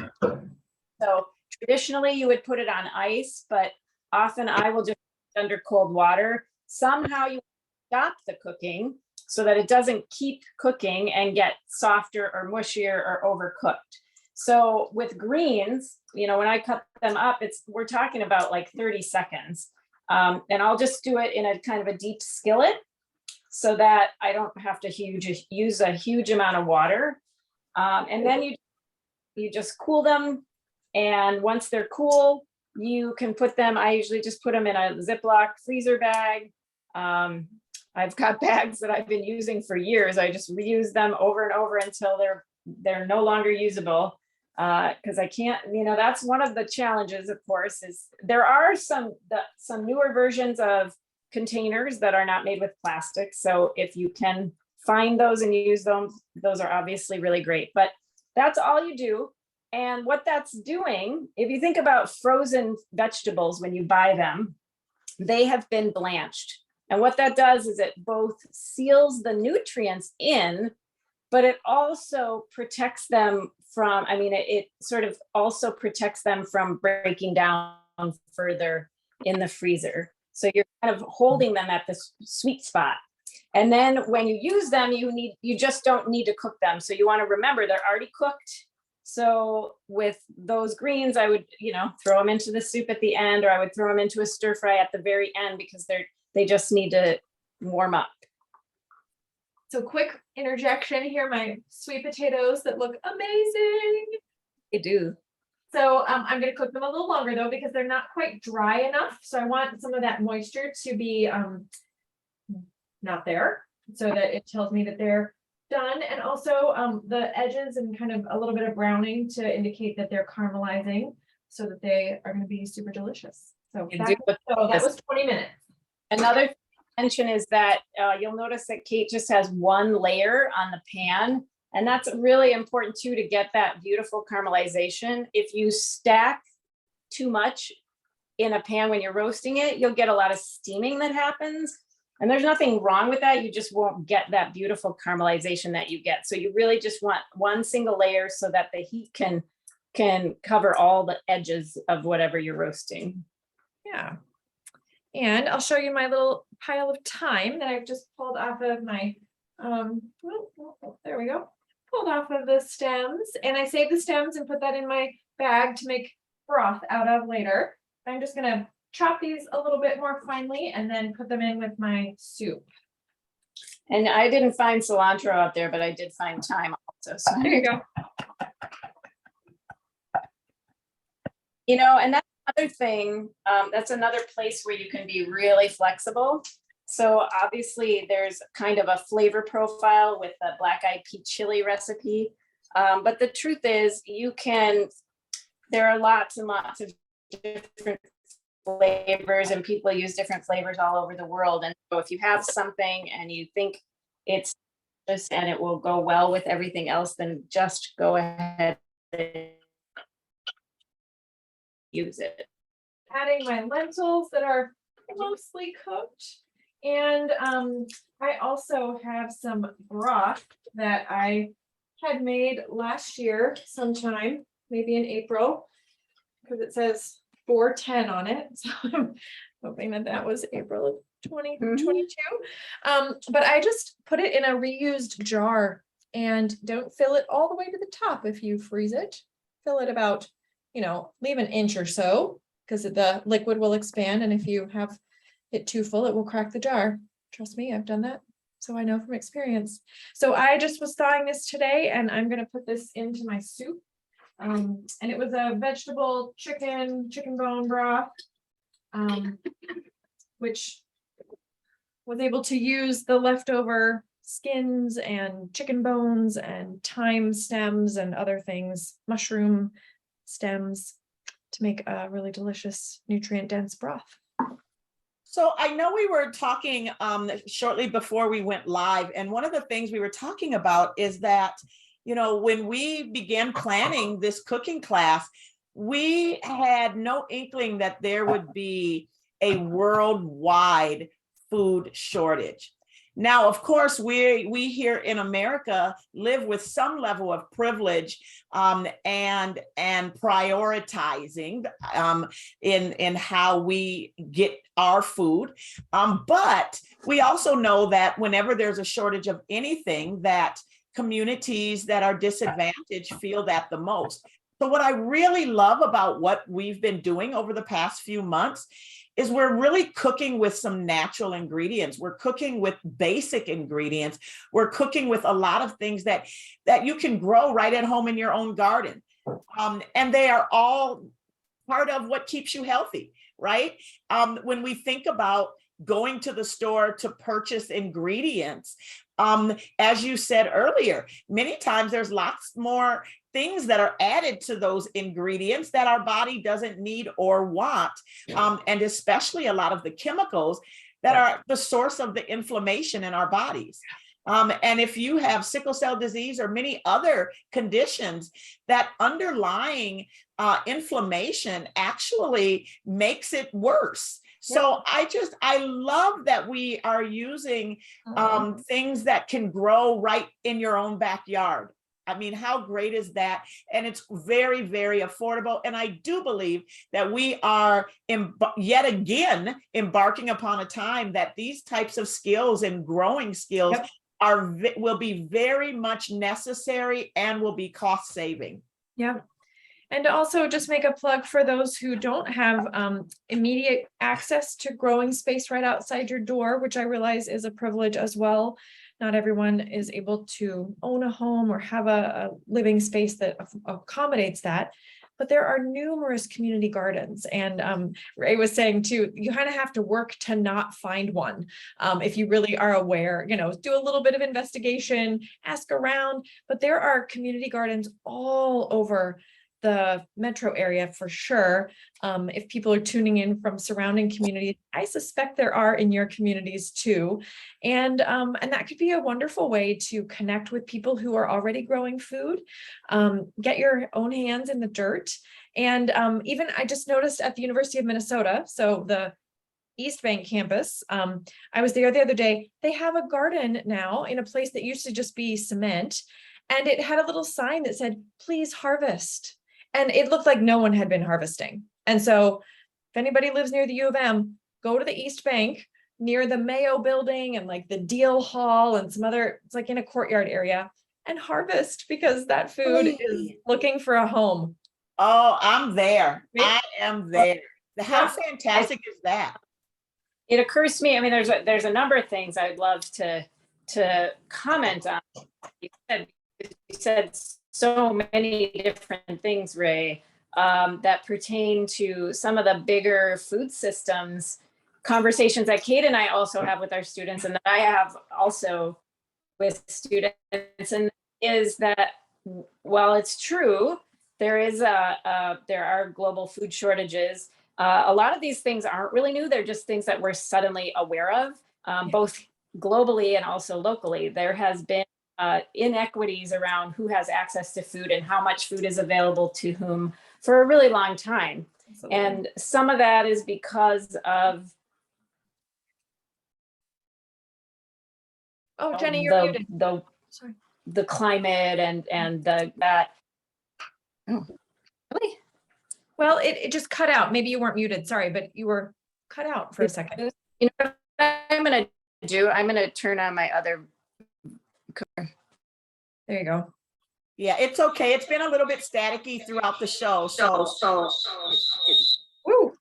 so traditionally you would put it on ice, but often I will just put it under cold water. Somehow you stop the cooking so that it doesn't keep cooking and get softer or mushier or overcooked. So with greens, when I cut them up, we're talking about like 30 seconds. And I'll just do it in a kind of a deep skillet so that I don't have to use a huge amount of water. And then you just cool them. And once they're cool, you can put them, I usually just put them in a Ziploc freezer bag. I've got bags that I've been using for years. I just reuse them over and over until they're no longer usable. Because I can't, that's one of the challenges, of course, is there are some newer versions of containers that are not made with plastic. So if you can find those and use them, those are obviously really great. But that's all you do. And what that's doing, if you think about frozen vegetables, when you buy them, they have been blanched. And what that does is it both seals the nutrients in, but it also protects them from, it sort of also protects them from breaking down further in the freezer. So you're kind of holding them at this sweet spot. And then when you use them, you just don't need to cook them. So you want to remember they're already cooked. So with those greens, I would, throw them into the soup at the end, or I would throw them into a stir fry at the very end, because they just need to warm up. So quick interjection here, my sweet potatoes that look amazing. They do. So I'm going to cook them a little longer though, because they're not quite dry enough. So I want some of that moisture to be not there, so that it tells me that they're done. And also the edges and kind of a little bit of browning to indicate that they're caramelizing, so that they are going to be super delicious. So that was 20 minutes. Another mention is that you'll notice that Kate just has one layer on the pan, and that's really important too to get that beautiful caramelization. If you stack too much in a pan when you're roasting it, you'll get a lot of steaming that happens. And there's nothing wrong with that. You just won't get that beautiful caramelization that you get. So you really just want one single layer so that the heat can cover all the edges of whatever you're roasting. Yeah. And I'll show you my little pile of thyme that I've just pulled off of my, there we go, pulled off of the stems. And I save the stems and put that in my bag to make broth out of later. I'm just gonna chop these a little bit more finely and then put them in with my soup. And I didn't find cilantro out there, but I did find thyme also. So There you go. You know, and that's another thing, that's another place where you can be really flexible. So obviously there's kind of a flavor profile with the black-eyed pea chili recipe. But the truth is there are lots and lots of different flavors, and people use different flavors all over the world. And so if you have something and you think it's just, and it will go well with everything else, then just go ahead and use it. Adding my lentils that are mostly cooked. And I also have some broth that I had made last year sometime, maybe in April, because it says 410 on it. So I'm hoping that that was April of 2022. But I just put it in a reused jar and don't fill it all the way to the top. If you freeze it, fill it about, leave an inch or so, because the liquid will expand. And if you have it too full, it will crack the jar. Trust me, I've done that. So I know from experience. So I just was thawing this today, and I'm going to put this into my soup. And it was a vegetable chicken bone broth, which was able to use the leftover skins and chicken bones and thyme stems and other things, mushroom stems, to make a really delicious nutrient dense broth. So I know we were talking shortly before we went live, and one of the things we were talking about is that, when we began planning this cooking class, we had no inkling that there would be a worldwide food shortage. Now, of course, we here in America live with some level of privilege and prioritizing in how we get our food. But we also know that whenever there's a shortage of anything, that communities that are disadvantaged feel that the most. So what I really love about what we've been doing over the past few months is we're really cooking with some natural ingredients. We're cooking with basic ingredients. We're cooking with a lot of things that you can grow right at home in your own garden. And they are all part of what keeps you healthy, right? When we think about going to the store to purchase ingredients, as you said earlier, many times there's lots more things that are added to those ingredients that our body doesn't need or want, and especially a lot of the chemicals that are the source of the inflammation in our bodies. And if you have sickle cell disease or many other conditions, that underlying inflammation actually makes it worse. So I love that we are using things that can grow right in your own backyard. I mean, how great is that? And it's very, very affordable. And I do believe that we are yet again embarking upon a time that these types of skills and growing skills will be very much necessary and will be cost saving. Yeah. And also just make a plug for those who don't have immediate access to growing space right outside your door, which I realize is a privilege as well. Not everyone is able to own a home or have a living space that accommodates that. But there are numerous community gardens. And Ray was saying too, you kind of have to work to not find one. If you really are aware, do a little bit of investigation, ask around, but there are community gardens all over the metro area for sure. If people are tuning in from surrounding communities, I suspect there are in your communities too. And that could be a wonderful way to connect with people who are already growing food, get your own hands in the dirt. And even I just noticed at the University of Minnesota, so the East Bank campus, I was there the other day, they have a garden now in a place that used to just be cement. And it had a little sign that said, please harvest. And it looked like no one had been harvesting. And so if anybody lives near the U of M, go to the East Bank near the Mayo building and like the Deal Hall and some other, it's like in a courtyard area, and harvest, because that food is looking for a home. Oh, I'm there. Right? I am there. How fantastic is that? It occurs to me, I mean, there's a number of things I'd love to comment on. You said so many different things, Ray, that pertain to some of the bigger food systems conversations that Kate and I also have with our students, and that I have also with students, and is that while it's true, there are global food shortages. A lot of these things aren't really new. They're just things that we're suddenly aware of, both globally and also locally. There has been inequities around who has access to food and how much food is available to whom for a really long time. Absolutely. And some of that is because of Jenny, you're muted. Sorry. The climate and that. Oh, really? Well, it just cut out. Maybe you weren't muted. Sorry, but you were cut out for a second. You know what I'm going to do? I'm going to turn on my other. There you go. Yeah, it's okay. It's been a little bit staticky throughout the show. Woo.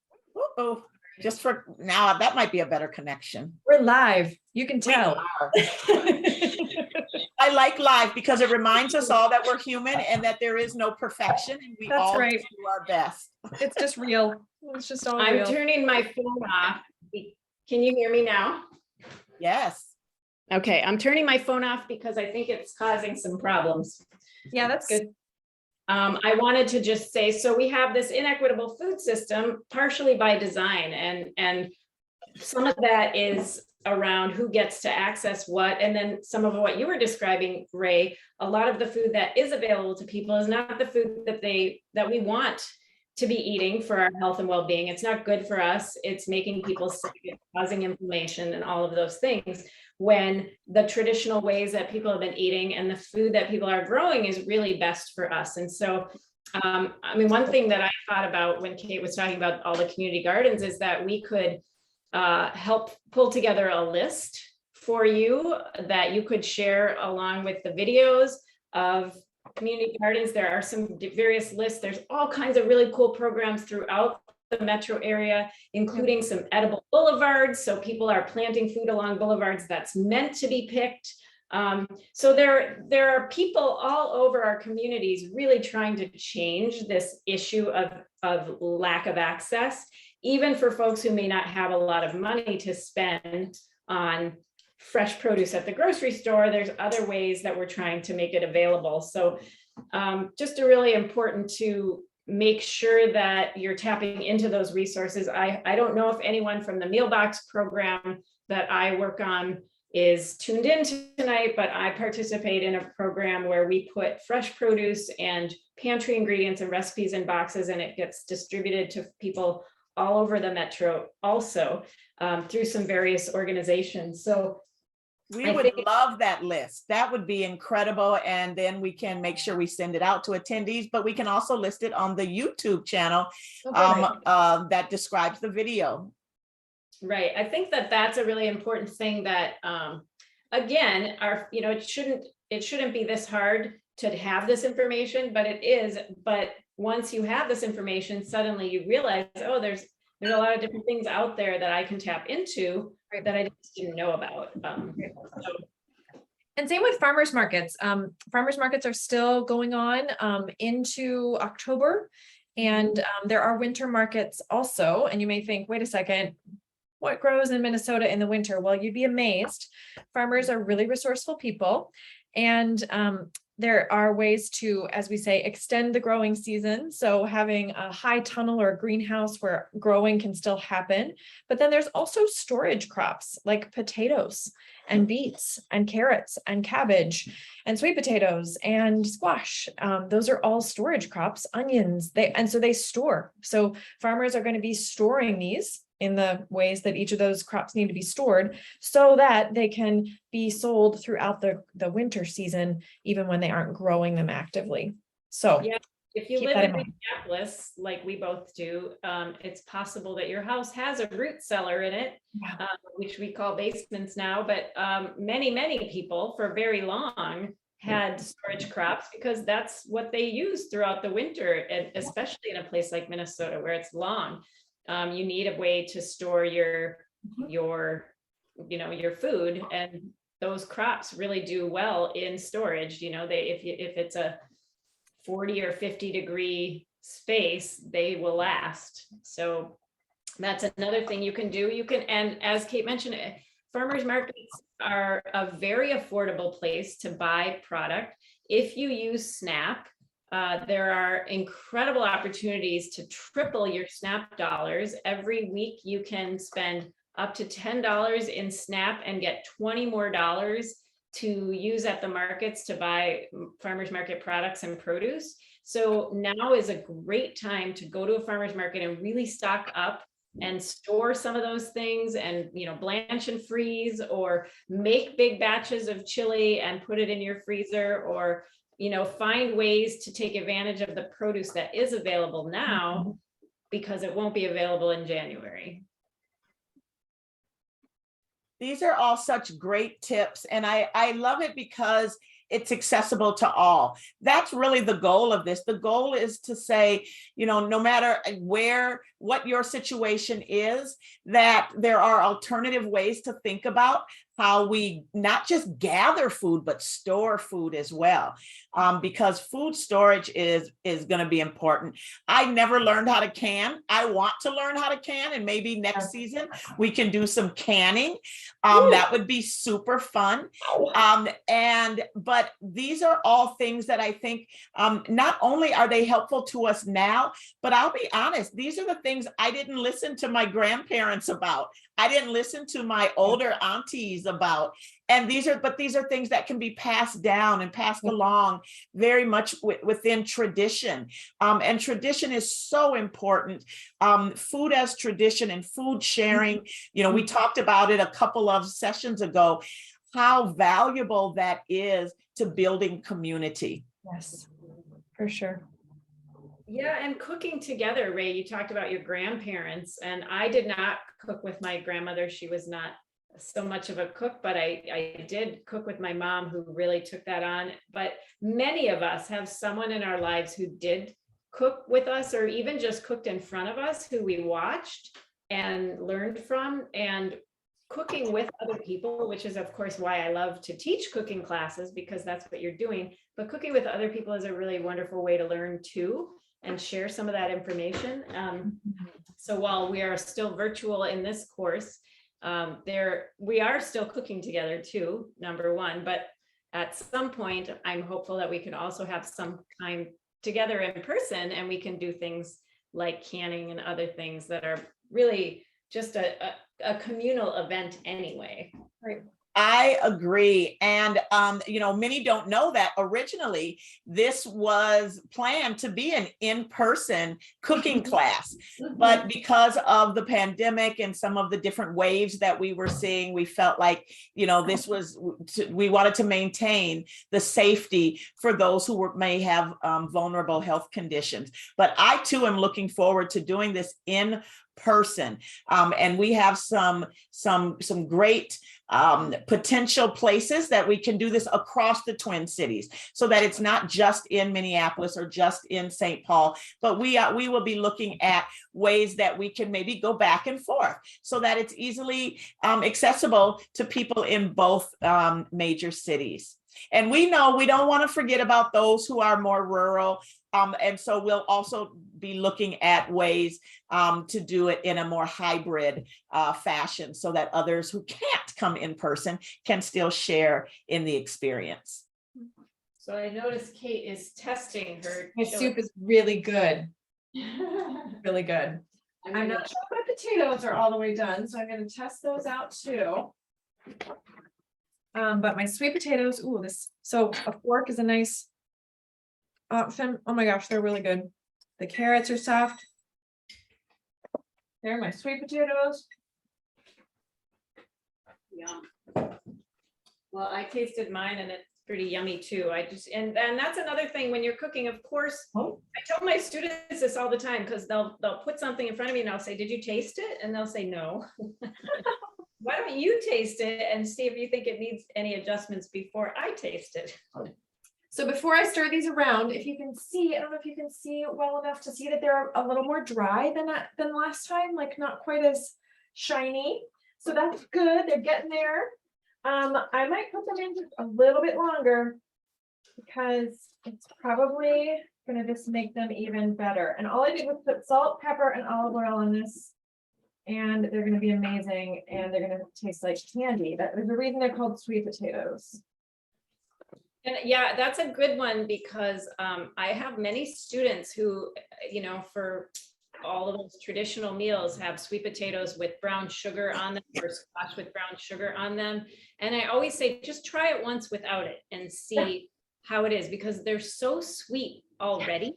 Just for now, that might be a better connection. We're live. You can tell. I like live because it reminds us all that we're human and that there is no perfection, and we all do our best. It's just real. It's just all real. I'm turning my phone off. Can you hear me now? Yes. Okay, I'm turning my phone off because I think it's causing some problems. Yeah, that's good. I wanted to just say, so we have this inequitable food system partially by design, and some of that is around who gets to access what, and then some of what you were describing, Ray, a lot of the food that is available to people is not the food that we want to be eating for our health and well-being. It's not good for us. It's making people sick, it's causing inflammation and all of those things, when the traditional ways that people have been eating and the food that people are growing is really best for us. And so, I mean, one thing that I thought about when Kate was talking about all the community gardens is that we could help pull together a list for you that you could share along with the videos of community gardens. There are some various lists. There's all kinds of really cool programs throughout the metro area, including some edible boulevards. So people are planting food along boulevards that's meant to be picked. So there are people all over our communities really trying to change this issue of lack of access, even for folks who may not have a lot of money to spend on fresh produce at the grocery store. There's other ways that we're trying to make it available. So just really important to make sure that you're tapping into those resources. I don't know if anyone from the Meal Box program that I work on is tuned in tonight, but I participate in a program where we put fresh produce and pantry ingredients and recipes in boxes, and it gets distributed to people all over the metro also through some various organizations. So we would love that list. That would be incredible. And then we can make sure we send it out to attendees, but we can also list it on the YouTube channel that describes the video. Right. I think that that's a really important thing that, again, it shouldn't be this hard to have this information, but it is. But once you have this information, suddenly you realize, oh, there's a lot of different things out there that I can tap into that I just didn't know about. And same with farmers markets. Farmers markets are still going on into October, and there are winter markets also. And you may think, wait a second, what grows in Minnesota in the winter? Well, you'd be amazed. Farmers are really resourceful people, And there are ways to, as we say, extend the growing season. So having a high tunnel or a greenhouse where growing can still happen. But then there's also storage crops like potatoes and beets and carrots and cabbage and sweet potatoes and squash. Those are all storage crops, onions, so they store. So farmers are going to be storing these in the ways that each of those crops need to be stored so that they can be sold throughout the winter season, even when they aren't growing them actively. So yeah, if you keep live that in in mind. Minneapolis, like we both do, it's possible that your house has a root cellar in it, Yeah. which we call basements now, but many people for very long had storage crops because that's what they use throughout the winter, and especially in a place like Minnesota where it's long. You need a way to store your food, and those crops really do well in storage. If it's a 40 or 50 degree space, they will last. So that's another thing you can do. And as Kate mentioned, farmers markets are a very affordable place to buy product. If you use SNAP, there are incredible opportunities to triple your SNAP dollars. Every week you can spend up to $10 in SNAP and get $20 more to use at the markets to buy farmers market products and produce. So now is a great time to go to a farmer's market and really stock up and store some of those things, and blanch and freeze, or make big batches of chili and put it in your freezer, or find ways to take advantage of the produce that is available now because it won't be available in January. These are all such great tips, and I love it because it's accessible to all. That's really the goal of this. The goal is to say, no matter what your situation is, that there are alternative ways to think about how we not just gather food, but store food as well. Because food storage is going to be important. I never learned how to can. I want to learn how to can, and maybe next season we can do some canning. That would be super fun. But these are all things that I think not only are they helpful to us now, but I'll be honest, these are the things I didn't listen to my grandparents about. I didn't listen to my older aunties about. And these are things that can be passed down and passed along very much within tradition. And tradition is so important. Food as tradition and food sharing, we talked about it a couple of sessions ago, how valuable that is to building community. Yes, for sure. Yeah, and cooking together, Ray, you talked about your grandparents, and I did not cook with my grandmother. She was not so much of a cook, but I did cook with my mom, who really took that on. But many of us have someone in our lives who did cook with us, or even just cooked in front of us, who we watched and learned from. And cooking with other people, which is of course why I love to teach cooking classes, because that's what you're doing. But cooking with other people is a really wonderful way to learn too, and share some of that information. So while we are still virtual in this course, we are still cooking together too, number one, but at some point, I'm hopeful that we can also have some time together in person, and we can do things like canning and other things that are really just a communal event anyway. Right. I agree. And, many don't know that originally this was planned to be an in-person cooking class. But because of the pandemic and some of the different waves that we were seeing, we felt like, we wanted to maintain the safety for those who may have vulnerable health conditions. But I too am looking forward to doing this in person. And we have some great potential places that we can do this across the Twin Cities, so that it's not just in Minneapolis or just in St. Paul, but we will be looking at ways that we can maybe go back and forth so that it's easily accessible to people in both major cities. And we know we don't want to forget about those who are more rural. And so we'll also be looking at ways to do it in a more hybrid fashion, so that others who can't come in person can still share in the experience. So I noticed Kate is testing her. My chili. soup is really good, really good. I'm not sure if my potatoes are all the way done, so I'm gonna test those out too. But my sweet potatoes, ooh, so a fork is a nice option. Oh my gosh, they're really good. The carrots are soft. There are my sweet potatoes. Yum. Well, I tasted mine and it's pretty yummy too. And that's another thing when you're cooking, of course, Oh. I tell my students this all the time because they'll put something in front of me and I'll say, did you taste it? And they'll say, no. Why don't you taste it and see if you think it needs any adjustments before I taste it? So before I stir these around, if you can see, I don't know if you can see well enough to see that they're a little more dry than last time, like not quite as shiny. So that's good. They're getting there. I might put them in just a little bit longer because it's probably gonna just make them even better. And all I did was put salt, pepper, and olive oil on this. And they're gonna be amazing and they're gonna taste like candy. There's a reason they're called sweet potatoes. And yeah, that's a good one because I have many students who, for all of those traditional meals have sweet potatoes with brown sugar on them or squash with brown sugar on them. And I always say, just try it once without it and see how it is because they're so sweet already.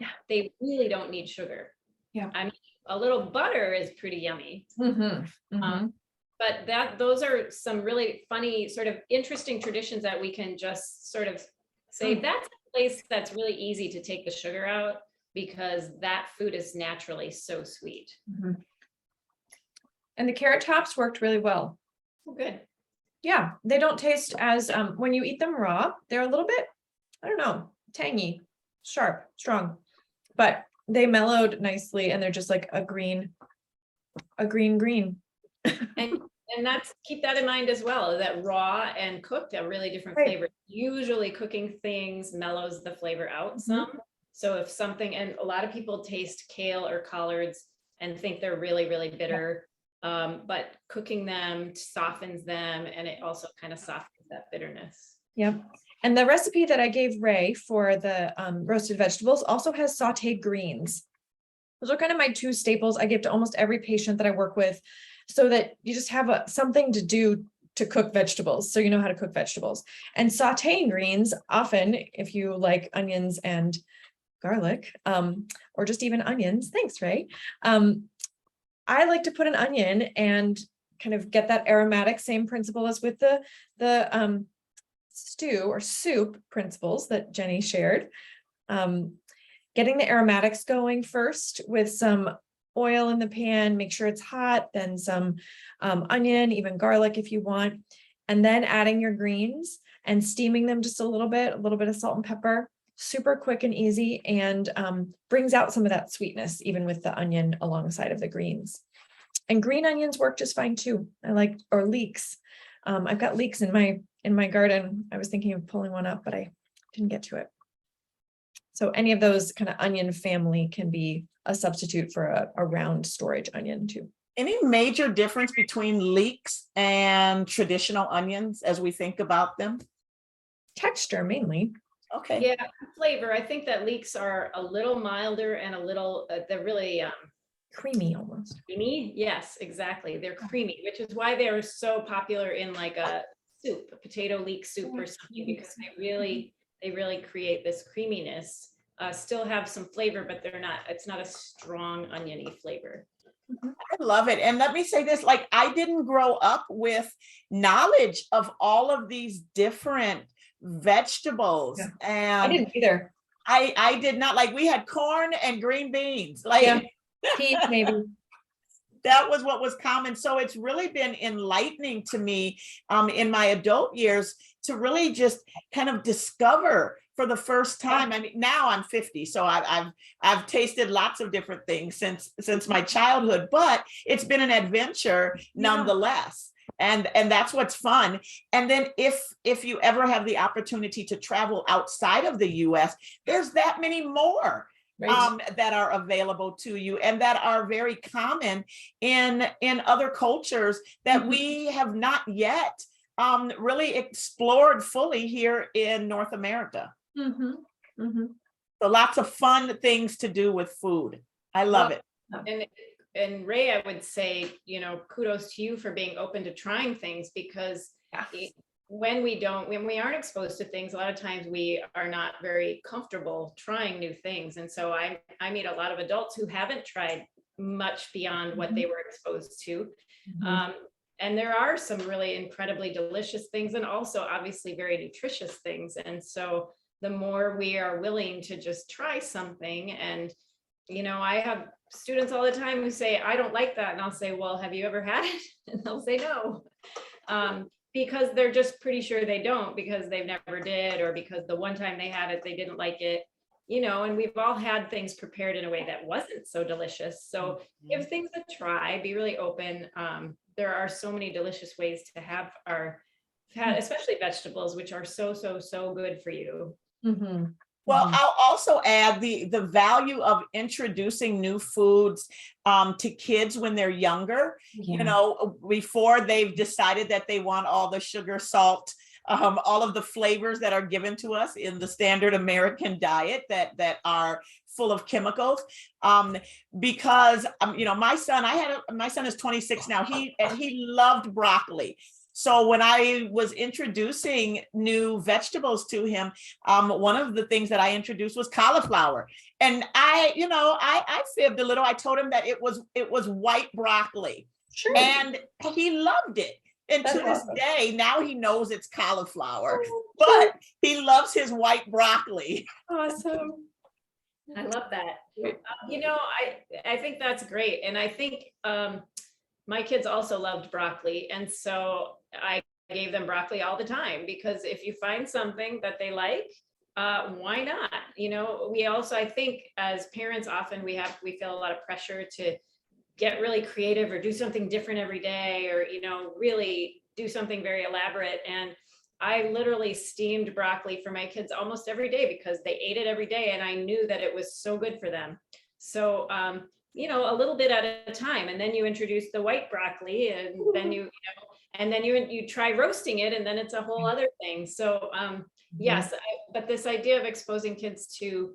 Yeah. They really don't need sugar. Yeah. I mean, a little butter is pretty yummy. But those are some really funny, sort of interesting traditions that we can just sort of say that's a place that's really easy to take the sugar out because that food is naturally so sweet. And the carrot tops worked really well. Oh, good. Yeah, they don't taste as, when you eat them raw, they're a little bit, I don't know, tangy, sharp, strong, but they mellowed nicely and they're just like a green. And that's, keep that in mind as well, that raw and cooked are really different flavors. Usually cooking things mellows the flavor out some. So if something, and a lot of people taste kale or collards and think they're really, really bitter, but cooking them softens them and it also kind of softens that bitterness. Yep. And the recipe that I gave Ray for the roasted vegetables also has sauteed greens. Those are kind of my two staples I give to almost every patient that I work with so that you just have something to do to cook vegetables. So you know how to cook vegetables. And sauteing greens, often if you like onions and garlic, or just even onions, thanks, Ray. I like to put an onion and kind of get that aromatic, same principle as with the stew or soup principles that Jenny shared. Getting the aromatics going first with some oil in the pan, make sure it's hot, then some onion, even garlic if you want, and then adding your greens and steaming them just a little bit of salt and pepper, super quick and easy, and brings out some of that sweetness even with the onion alongside of the greens. And green onions work just fine too. Or leeks. I've got leeks in my garden. I was thinking of pulling one up, but I didn't get to it. So any of those kind of onion family can be a substitute for a round storage onion too. Any major difference between leeks and traditional onions as we think about them? Texture mainly. Okay. Yeah, flavor. I think that leeks are a little milder and a little, they're really creamy almost. creamy. Yes, exactly. They're creamy, which is why they're so popular in like a soup, a potato leek soup or something, because they really create this creaminess. Still have some flavor, but it's not a strong oniony flavor. I love it. And let me say this, like I didn't grow up with knowledge of all of these different vegetables. Yeah. And I didn't either. I did not, like we had corn and green beans. Like yeah. Peas maybe. That was what was common. So it's really been enlightening to me in my adult years to really just kind of discover for the first time. I mean, now I'm 50, so I've tasted lots of different things since my childhood, but it's been an adventure nonetheless. And that's what's fun. And then if you ever have the opportunity to travel outside of the US, there's that many more. Right. That are available to you and that are very common in other cultures that we have not yet really explored fully here in North America. Mhm, mhm. So lots of fun things to do with food. I love it. And Ray, I would say, kudos to you for being open to trying things, because Yes. when we aren't exposed to things, a lot of times we are not very comfortable trying new things. And so I meet a lot of adults who haven't tried much beyond what they were exposed to. Mhm. And there are some really incredibly delicious things, and also obviously very nutritious things. And so the more we are willing to just try something, and I have students all the time who say, I don't like that. And I'll say, well, have you ever had it? And they'll say no. Because they're just pretty sure they don't, because they've never did, or because the one time they had it, they didn't like it, and we've all had things prepared in a way that wasn't so delicious. So give things a try, be really open. There are so many delicious ways to have especially vegetables, which are so, so, so good for you. Mhm. Well, Mhm. I'll also add the value of introducing new foods to kids when they're younger. Yeah. Before they've decided that they want all the sugar, salt, all of the flavors that are given to us in the standard American diet that are full of chemicals. Because my son is 26 now. He loved broccoli. So when I was introducing new vegetables to him, one of the things that I introduced was cauliflower. And I fibbed a little. I told him that it was white broccoli. Sure. And he loved it. And That's to this awesome. day, now he knows it's cauliflower, Oh, but he loves his white broccoli. awesome. I love that. I think that's great. And I think my kids also loved broccoli. And so I gave them broccoli all the time, because if you find something that they like, why not? We also, I think as parents, often we feel a lot of pressure to get really creative or do something different every day, or, really do something very elaborate. And I literally steamed broccoli for my kids almost every day, because they ate it every day. And I knew that it was so good for them. So, a little bit at a time. And then you introduce the white broccoli, and then you try roasting it, and then it's a whole other thing. So, yes, but this idea of exposing kids to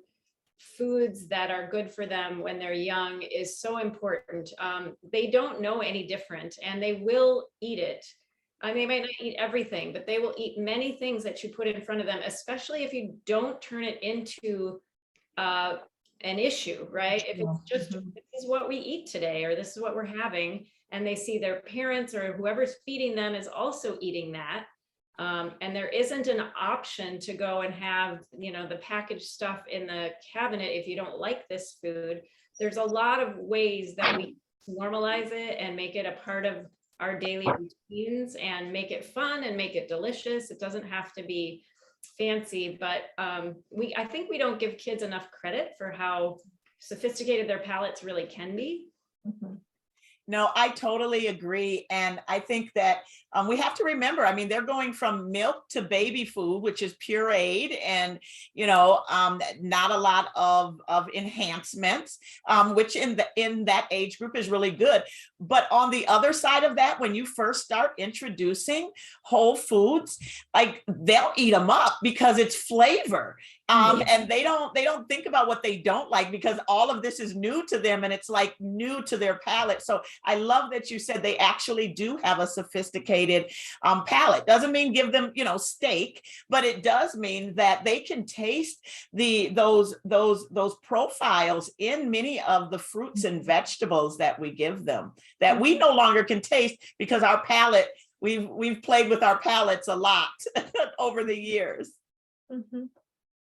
foods that are good for them when they're young is so important. They don't know any different, and they will eat it. They might not eat everything, but they will eat many things that you put in front of them, especially if you don't turn it into an issue, right? If it's just, this is what we eat today, or this is what we're having, and they see their parents or whoever's feeding them is also eating that. And there isn't an option to go and have, the packaged stuff in the cabinet if you don't like this food. There's a lot of ways that we normalize it and make it a part of our daily routines, and make it fun and make it delicious. It doesn't have to be fancy, but I think we don't give kids enough credit for how sophisticated their palates really can be. No, I totally agree. And I think that we have to remember, they're going from milk to baby food, which is pureed and, not a lot of enhancements, which in that age group is really good. But on the other side of that, when you first start introducing whole foods, like they'll eat them up because it's flavor. And they don't think about what they don't like, because all of this is new to them, and it's like new to their palate. So I love that you said they actually do have a sophisticated palate. Doesn't mean give them, steak, but it does mean that they can taste those profiles in many of the fruits and vegetables that we give them, that we no longer can taste, because our palate, we've played with our palates a lot over the years.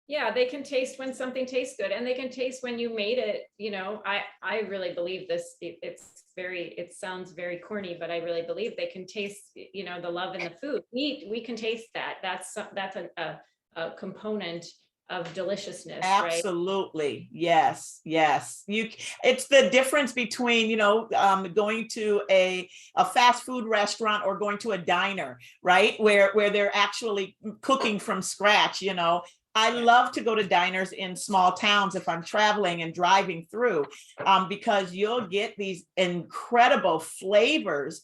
Yeah, they can taste when something tastes good, and they can taste when you made it. I really believe this. It sounds very corny, but I really believe they can taste, the love in the food. We can taste that. That's a component of deliciousness, Absolutely. Right? Yes. It's the difference between, going to a fast food restaurant or going to a diner, right? Where they're actually cooking from scratch, I love to go to diners in small towns if I'm traveling and driving through, because you'll get these incredible flavors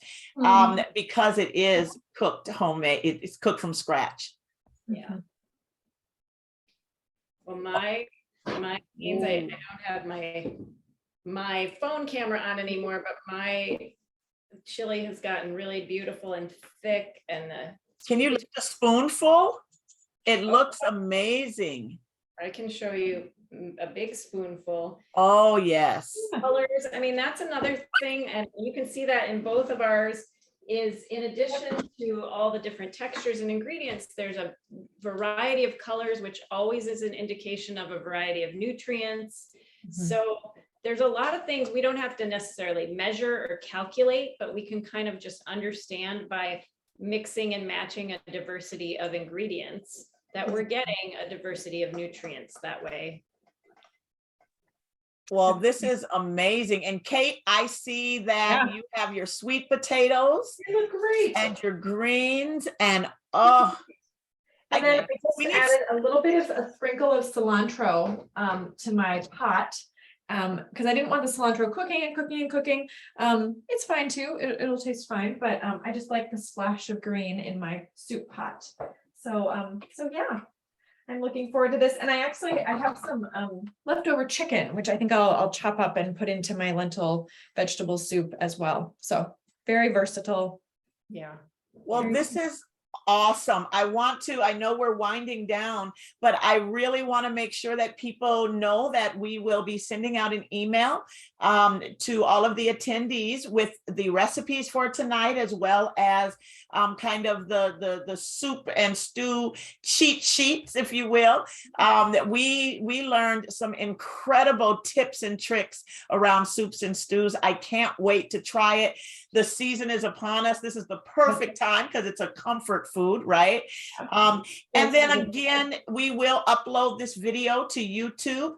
because it is cooked homemade. It's cooked from scratch. Yeah. Well, my beans, I don't have my phone camera on anymore, but my chili has gotten really beautiful and thick, and Can you lift a spoonful? It looks amazing. I can show you a big spoonful. Oh, yes. Colors, I mean, that's another thing, and you can see that in both of ours, is in addition to all the different textures and ingredients, there's a variety of colors, which always is an indication of a variety of nutrients. So there's a lot of things we don't have to necessarily measure or calculate, but we can kind of just understand by mixing and matching a diversity of ingredients that we're getting a diversity of nutrients that way. Well, this is amazing. And Kate, I see that you have your sweet potatoes. They look great. And your greens, and oh. And then I just added a little bit of a sprinkle of cilantro to my pot because I didn't want the cilantro cooking and cooking and cooking. It's fine too. It'll taste fine, but I just like the splash of green in my soup pot. So yeah, I'm looking forward to this. And I have some leftover chicken, which I think I'll chop up and put into my lentil vegetable soup as well. So very versatile. Yeah. Well, this is awesome. I know we're winding down, but I really want to make sure that people know that we will be sending out an email to all of the attendees with the recipes for tonight, as well as kind of the soup and stew cheat sheets, if you will. That we learned some incredible tips and tricks around soups and stews. I can't wait to try it. The season is upon us. This is the perfect time because it's a comfort food, right? And then again, we will upload this video to YouTube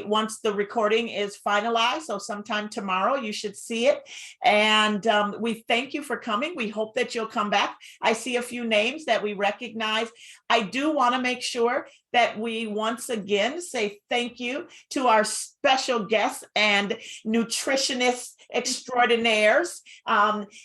once the recording is finalized. So sometime tomorrow you should see it. And we thank you for coming. We hope that you'll come back. I see a few names that we recognize. I do want to make sure that we once again say thank you to our special guests and nutritionists extraordinaires.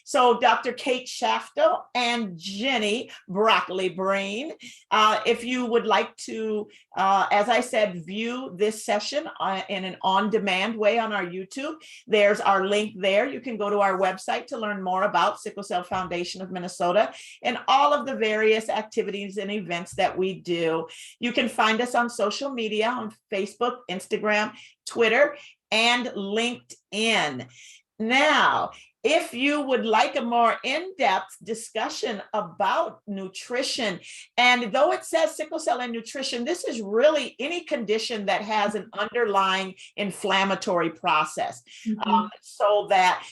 So Dr. Kate Shafto and Jenny Broccoli Breen. If you would like to, as I said, view this session in an on-demand way on our YouTube, there's our link there. You can go to our website to learn more about Sickle Cell Foundation of Minnesota and all of the various activities and events that we do. You can find us on social media on Facebook, Instagram, Twitter, and LinkedIn. Now, if you would like a more in-depth discussion about nutrition, and though it says sickle cell and nutrition, this is really any condition that has an underlying inflammatory process, so that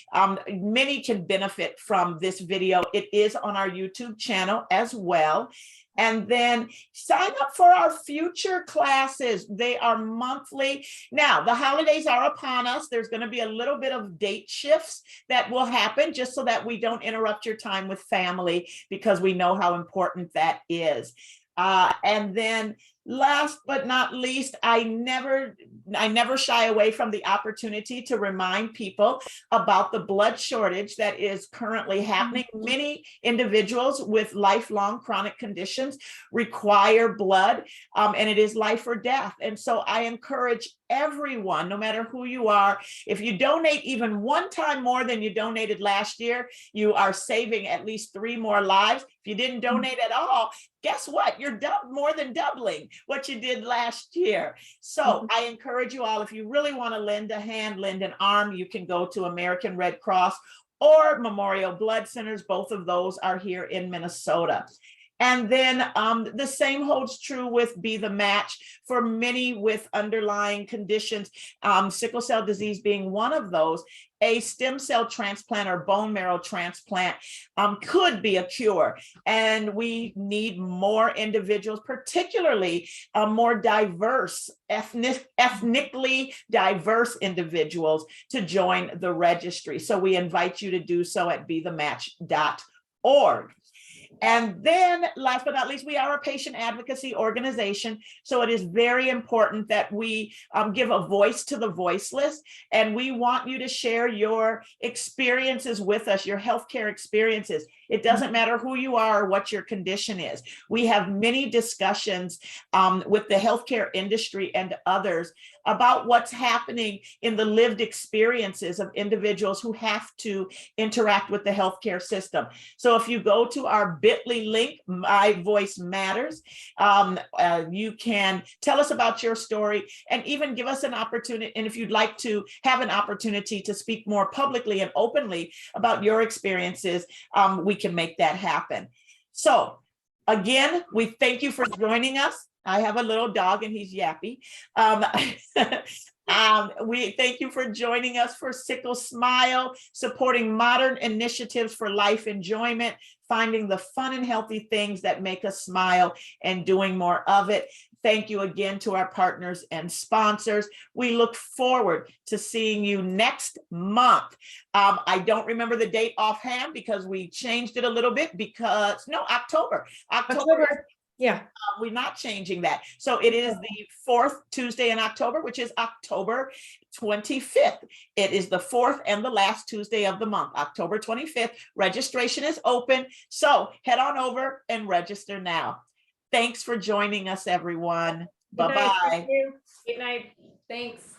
many can benefit from this video. It is on our YouTube channel as well. And then sign up for our future classes. They are monthly. Now, the holidays are upon us. There's going to be a little bit of date shifts that will happen just so that we don't interrupt your time with family, because we know how important that is. And then last but not least, I never shy away from the opportunity to remind people about the blood shortage that is currently happening. Many individuals with lifelong chronic conditions require blood, and it is life or death. And so I encourage everyone, no matter who you are, if you donate even one time more than you donated last year, you are saving at least 3 more lives. If you didn't donate at all, guess what? You're more than doubling what you did last year. So I encourage you all, if you really want to lend a hand, lend an arm, you can go to American Red Cross or Memorial Blood Centers. Both of those are here in Minnesota. And then the same holds true with Be the Match for many with underlying conditions, sickle cell disease being one of those. A stem cell transplant or bone marrow transplant could be a cure. And we need more individuals, particularly more diverse, ethnically diverse individuals to join the registry. So we invite you to do so at bethematch.org. And then last but not least, we are a patient advocacy organization. So it is very important that we give a voice to the voiceless. And we want you to share your experiences with us, your healthcare experiences. It doesn't matter who you are or what your condition is. We have many discussions with the healthcare industry and others about what's happening in the lived experiences of individuals who have to interact with the healthcare system. So if you go to our bit.ly link, My Voice Matters, you can tell us about your story and even give us an opportunity. And if you'd like to have an opportunity to speak more publicly and openly about your experiences, we can make that happen. So again, we thank you for joining us. I have a little dog and he's yappy. We thank you for joining us for SickleSMILE, supporting modern initiatives for life enjoyment, finding the fun and healthy things that make us smile and doing more of it. Thank you again to our partners and sponsors. We look forward to seeing you next month. I don't remember the date offhand because we changed it a little bit October. Yeah. We're not changing that. So it is the fourth Tuesday in October, which is October 25th. It is the fourth and the last Tuesday of the month, October 25th. Registration is open. So head on over and register now. Thanks for joining us, everyone. Bye-bye. Good night. Thanks.